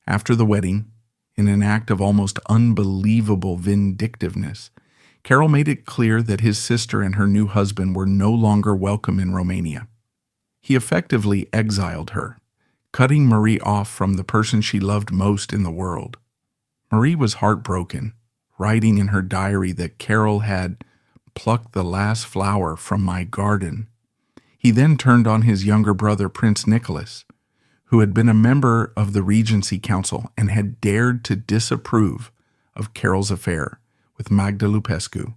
After the wedding, in an act of almost unbelievable vindictiveness, Carol made it clear that his sister and her new husband were no longer welcome in Romania. He effectively exiled her, cutting Marie off from the person she loved most in the world. Marie was heartbroken, writing in her diary that Carol had plucked the last flower from my garden. He then turned on his younger brother, Prince Nicholas, who had been a member of the Regency Council and had dared to disapprove of Carol's affair with Magda Lupescu.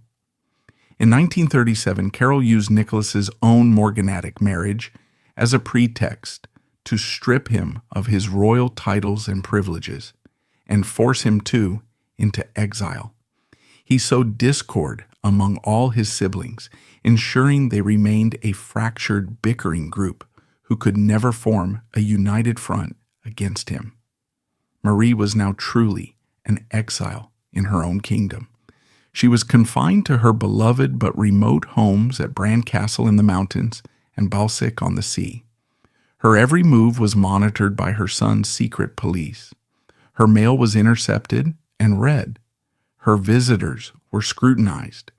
In 1937, Carol used Nicholas's own morganatic marriage as a pretext to strip him of his royal titles and privileges and force him into exile. He sowed discord among all his siblings, ensuring they remained a fractured, bickering group who could never form a united front against him. Marie was now truly an exile in her own kingdom. She was confined to her beloved but remote homes at Bran Castle in the mountains and Balsic on the sea. Her every move was monitored by her son's secret police. Her mail was intercepted and read. Her visitors were scrutinized.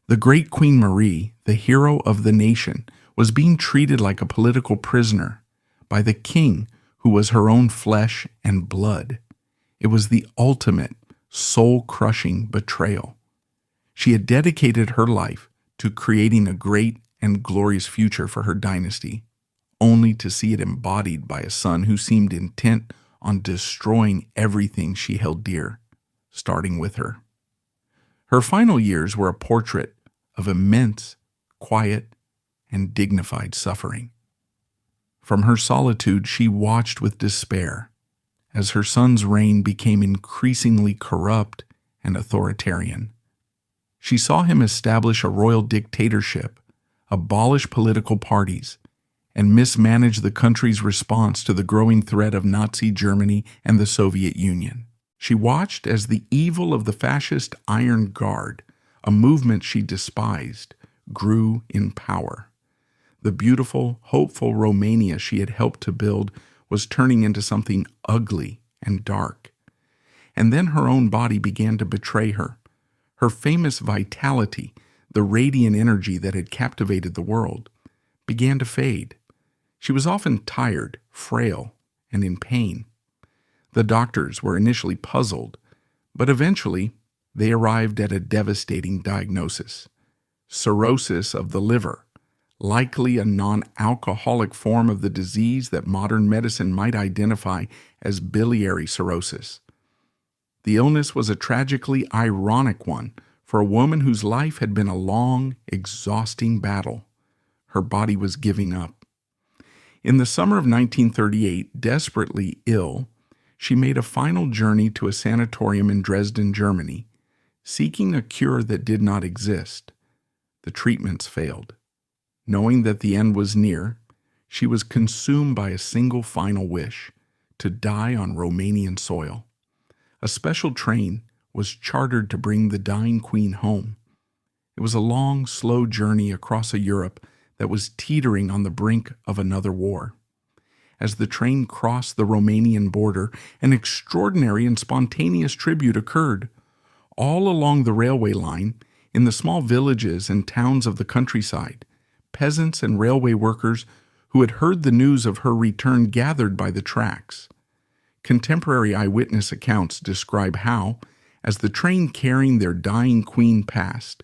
The great Queen Marie, the hero of the nation, was being treated like a political prisoner by the king who was her own flesh and blood. It was the ultimate, soul-crushing betrayal. She had dedicated her life to creating a great and glorious future for her dynasty, only to see it embodied by a son who seemed intent on destroying everything she held dear, starting with her. Her final years were a portrait of immense, quiet, and dignified suffering. From her solitude, she watched with despair as her son's reign became increasingly corrupt and authoritarian. She saw him establish a royal dictatorship, abolish political parties, and mismanage the country's response to the growing threat of Nazi Germany and the Soviet Union. She watched as the evil of the fascist Iron Guard, a movement she despised, grew in power. The beautiful, hopeful Romania she had helped to build was turning into something ugly and dark. And then her own body began to betray her. Her famous vitality, the radiant energy that had captivated the world, began to fade. She was often tired, frail, and in pain. The doctors were initially puzzled, but eventually they arrived at a devastating diagnosis: cirrhosis of the liver, likely a non-alcoholic form of the disease that modern medicine might identify as biliary cirrhosis. The illness was a tragically ironic one for a woman whose life had been a long, exhausting battle. Her body was giving up. In the summer of 1938, desperately ill, she made a final journey to a sanatorium in Dresden, Germany, seeking a cure that did not exist. The treatments failed. Knowing that the end was near, she was consumed by a single final wish: to die on Romanian soil. A special train was chartered to bring the dying queen home. It was a long, slow journey across a Europe that was teetering on the brink of another war. As the train crossed the Romanian border, an extraordinary and spontaneous tribute occurred. All along the railway line, in the small villages and towns of the countryside, peasants and railway workers who had heard the news of her return gathered by the tracks. Contemporary eyewitness accounts describe how, as the train carrying their dying queen passed,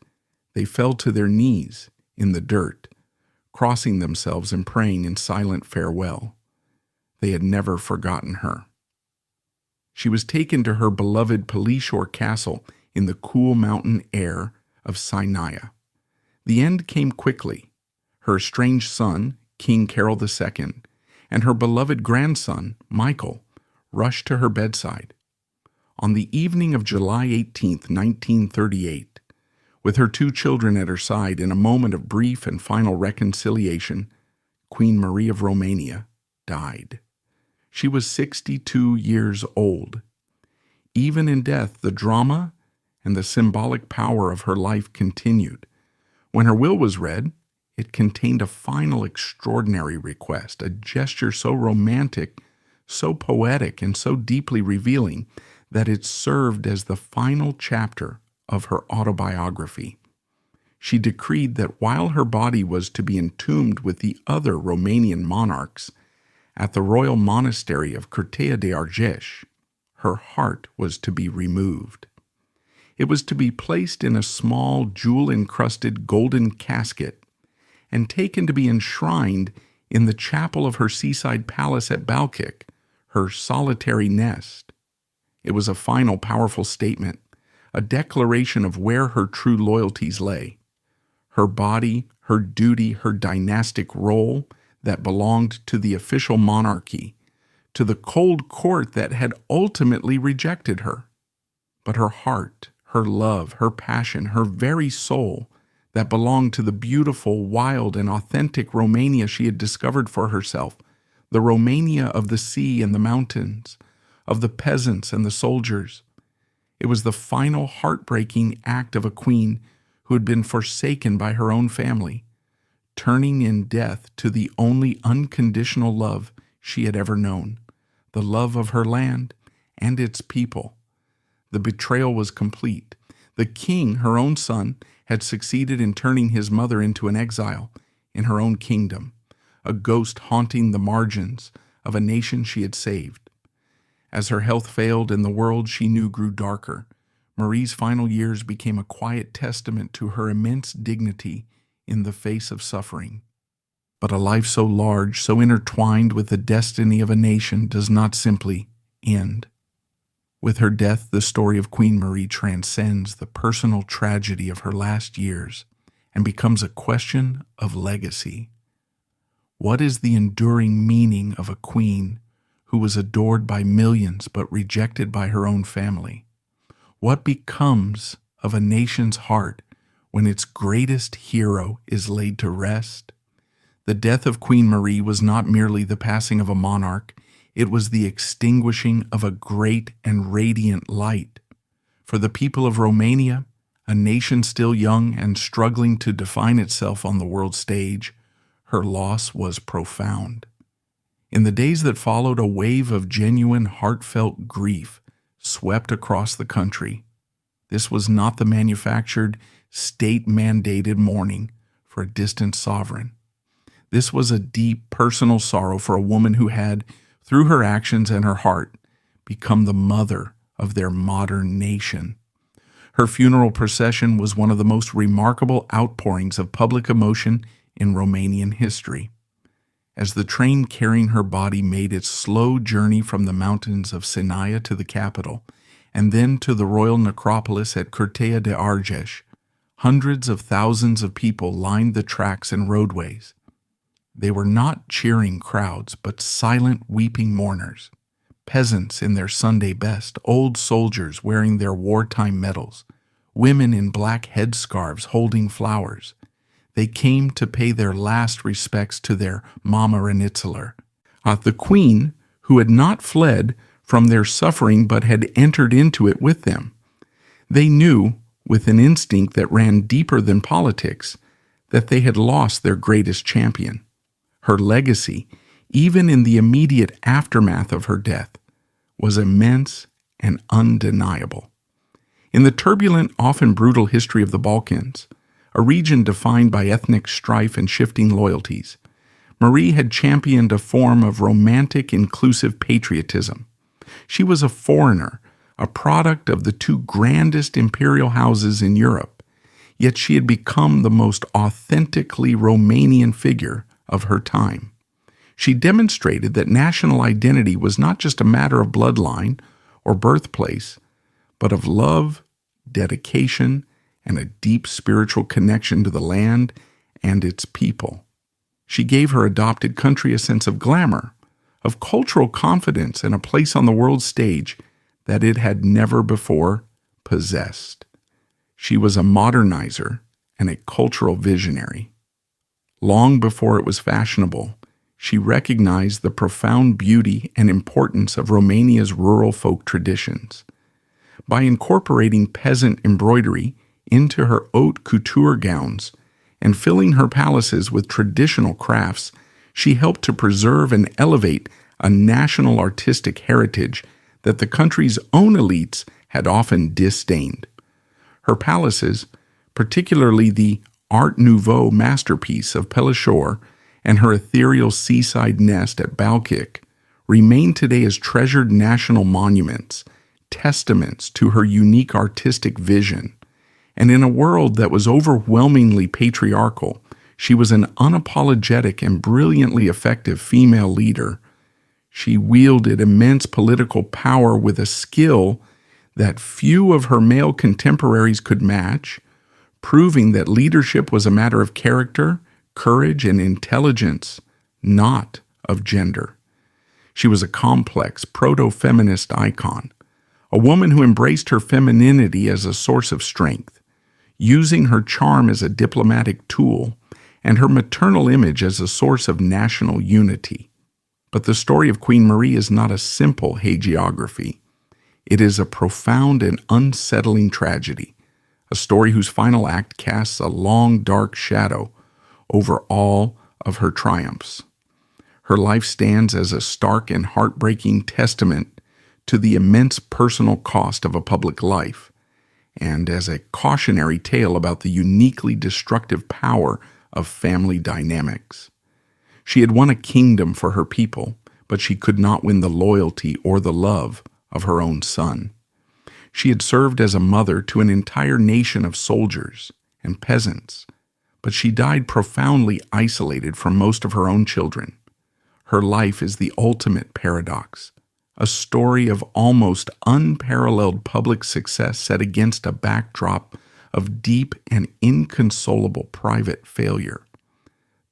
they fell to their knees in the dirt, crossing themselves and praying in silent farewell. They had never forgotten her. She was taken to her beloved Pelishor castle in the cool mountain air of Sinaia. The end came quickly. Her estranged son, King Carol II, and her beloved grandson, Michael, rushed to her bedside. On the evening of July 18, 1938, with her two children at her side in a moment of brief and final reconciliation, Queen Marie of Romania died. She was 62 years old. Even in death, the drama and the symbolic power of her life continued. When her will was read, it contained a final extraordinary request, a gesture so romantic, so poetic, and so deeply revealing that it served as the final chapter of her autobiography. She decreed that while her body was to be entombed with the other Romanian monarchs at the royal monastery of Curtea de Argeș, her heart was to be removed. It was to be placed in a small jewel-encrusted golden casket and taken to be enshrined in the chapel of her seaside palace at Balcic, her solitary nest. It was a final powerful statement, a declaration of where her true loyalties lay. Her body, her duty, her dynastic role that belonged to the official monarchy, to the cold court that had ultimately rejected her. But her heart, her love, her passion, her very soul that belonged to the beautiful, wild, and authentic Romania she had discovered for herself, the Romania of the sea and the mountains, of the peasants and the soldiers. It was the final heartbreaking act of a queen who had been forsaken by her own family, turning in death to the only unconditional love she had ever known, the love of her land and its people. The betrayal was complete. The king, her own son, had succeeded in turning his mother into an exile in her own kingdom, a ghost haunting the margins of a nation she had saved. As her health failed and the world she knew grew darker, Marie's final years became a quiet testament to her immense dignity in the face of suffering. But a life so large, so intertwined with the destiny of a nation, does not simply end. With her death, the story of Queen Marie transcends the personal tragedy of her last years and becomes a question of legacy. What is the enduring meaning of a queen who was adored by millions but rejected by her own family? What becomes of a nation's heart when its greatest hero is laid to rest? The death of Queen Marie was not merely the passing of a monarch, it was the extinguishing of a great and radiant light. For the people of Romania, a nation still young and struggling to define itself on the world stage, her loss was profound. In the days that followed, a wave of genuine, heartfelt grief swept across the country. This was not the manufactured, state-mandated mourning for a distant sovereign. This was a deep, personal sorrow for a woman who had, through her actions and her heart, become the mother of their modern nation. Her funeral procession was one of the most remarkable outpourings of public emotion in Romanian history. As the train carrying her body made its slow journey from the mountains of Sinaia to the capital, and then to the royal necropolis at Curtea de Argeș, hundreds of thousands of people lined the tracks and roadways. They were not cheering crowds, but silent, weeping mourners, peasants in their Sunday best, old soldiers wearing their wartime medals, women in black headscarves holding flowers. They came to pay their last respects to their Mama Renițeler, the queen who had not fled from their suffering but had entered into it with them. They knew, with an instinct that ran deeper than politics, that they had lost their greatest champion. Her legacy, even in the immediate aftermath of her death, was immense and undeniable. In the turbulent, often brutal history of the Balkans, a region defined by ethnic strife and shifting loyalties, Marie had championed a form of romantic, inclusive patriotism. She was a foreigner, a product of the two grandest imperial houses in Europe, yet she had become the most authentically Romanian figure of her time. She demonstrated that national identity was not just a matter of bloodline or birthplace, but of love, dedication, and a deep spiritual connection to the land and its people. She gave her adopted country a sense of glamour, of cultural confidence, and a place on the world stage that it had never before possessed. She was a modernizer and a cultural visionary. Long before it was fashionable, she recognized the profound beauty and importance of Romania's rural folk traditions. By incorporating peasant embroidery into her haute couture gowns and filling her palaces with traditional crafts, she helped to preserve and elevate a national artistic heritage that the country's own elites had often disdained. Her palaces, particularly the Art Nouveau masterpiece of Pelishor and her ethereal seaside nest at Balkik, remain today as treasured national monuments, testaments to her unique artistic vision. And in a world that was overwhelmingly patriarchal, she was an unapologetic and brilliantly effective female leader. She wielded immense political power with a skill that few of her male contemporaries could match, proving that leadership was a matter of character, courage, and intelligence, not of gender. She was a complex, proto-feminist icon, a woman who embraced her femininity as a source of strength, using her charm as a diplomatic tool and her maternal image as a source of national unity. But the story of Queen Marie is not a simple hagiography. It is a profound and unsettling tragedy, a story whose final act casts a long, dark shadow over all of her triumphs. Her life stands as a stark and heartbreaking testament to the immense personal cost of a public life, and as a cautionary tale about the uniquely destructive power of family dynamics. She had won a kingdom for her people, but she could not win the loyalty or the love of her own son. She had served as a mother to an entire nation of soldiers and peasants, but she died profoundly isolated from most of her own children. Her life is the ultimate paradox, a story of almost unparalleled public success set against a backdrop of deep and inconsolable private failure.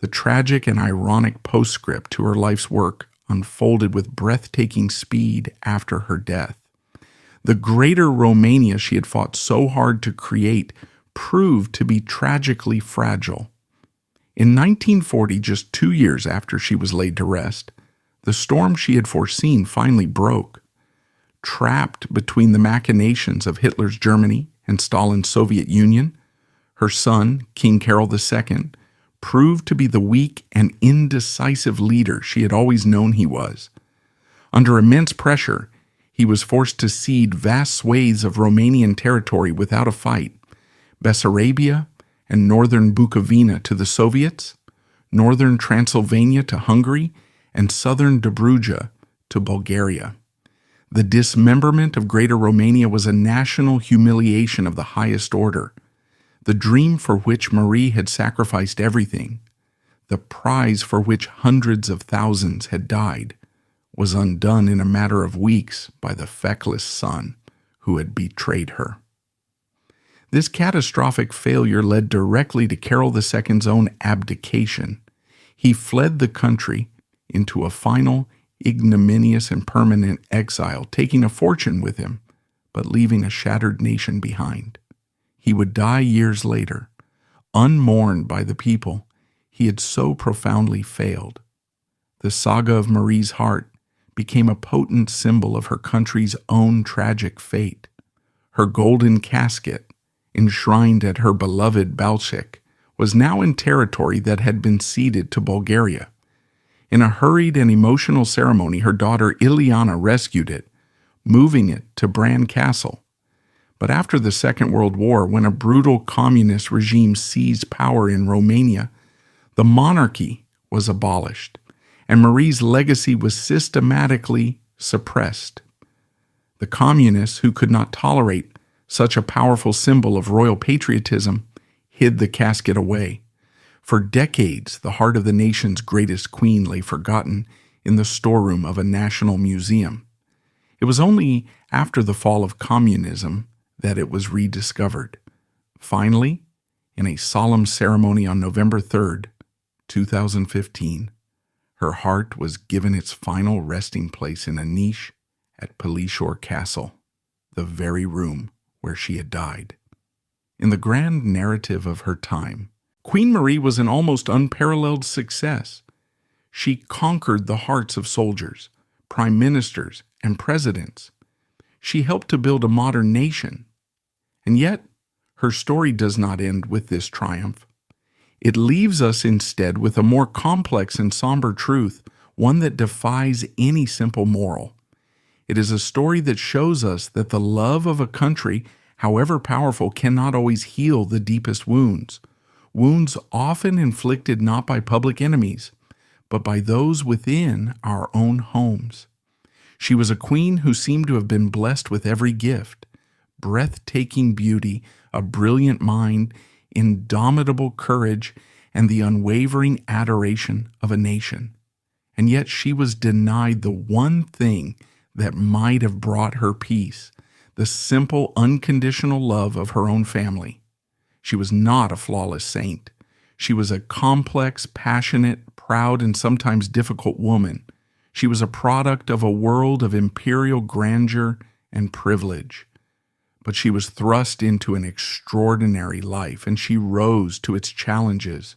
The tragic and ironic postscript to her life's work unfolded with breathtaking speed after her death. The Greater Romania she had fought so hard to create proved to be tragically fragile. In 1940, just 2 years after she was laid to rest, the storm she had foreseen finally broke. Trapped between the machinations of Hitler's Germany and Stalin's Soviet Union, her son, King Carol II, proved to be the weak and indecisive leader she had always known he was. Under immense pressure, he was forced to cede vast swathes of Romanian territory without a fight, Bessarabia and northern Bukovina to the Soviets, northern Transylvania to Hungary, and southern Dobruja to Bulgaria. The dismemberment of Greater Romania was a national humiliation of the highest order. The dream for which Marie had sacrificed everything, the prize for which hundreds of thousands had died, was undone in a matter of weeks by the feckless son who had betrayed her. This catastrophic failure led directly to Carol II's own abdication. He fled the country into a final, ignominious and permanent exile, taking a fortune with him, but leaving a shattered nation behind. He would die years later, unmourned by the people he had so profoundly failed. The saga of Marie's heart became a potent symbol of her country's own tragic fate. Her golden casket, enshrined at her beloved Balkik, was now in territory that had been ceded to Bulgaria. In a hurried and emotional ceremony, her daughter Ileana rescued it, moving it to Bran Castle. But after the Second World War, when a brutal communist regime seized power in Romania, the monarchy was abolished, and Marie's legacy was systematically suppressed. The communists, who could not tolerate such a powerful symbol of royal patriotism, hid the casket away. For decades, the heart of the nation's greatest queen lay forgotten in the storeroom of a national museum. It was only after the fall of communism that it was rediscovered. Finally, in a solemn ceremony on November 3rd, 2015, her heart was given its final resting place in a niche at Pelishore Castle, the very room where she had died. In the grand narrative of her time, Queen Marie was an almost unparalleled success. She conquered the hearts of soldiers, prime ministers, and presidents. She helped to build a modern nation. And yet, her story does not end with this triumph. It leaves us instead with a more complex and somber truth, one that defies any simple moral. It is a story that shows us that the love of a country, however powerful, cannot always heal the deepest wounds. Wounds often inflicted not by public enemies, but by those within our own homes. She was a queen who seemed to have been blessed with every gift: breathtaking beauty, a brilliant mind, indomitable courage, and the unwavering adoration of a nation. And yet she was denied the one thing that might have brought her peace: the simple, unconditional love of her own family. She was not a flawless saint. She was a complex, passionate, proud, and sometimes difficult woman. She was a product of a world of imperial grandeur and privilege. But she was thrust into an extraordinary life, and she rose to its challenges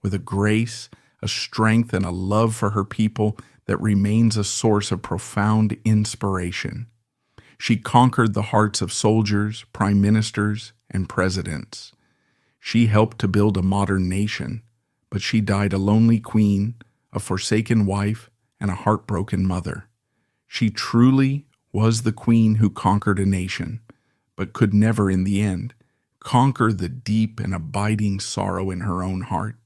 with a grace, a strength, and a love for her people that remains a source of profound inspiration. She conquered the hearts of soldiers, prime ministers, and presidents. She helped to build a modern nation, but she died a lonely queen, a forsaken wife, and a heartbroken mother. She truly was the queen who conquered a nation, but could never in the end conquer the deep and abiding sorrow in her own heart.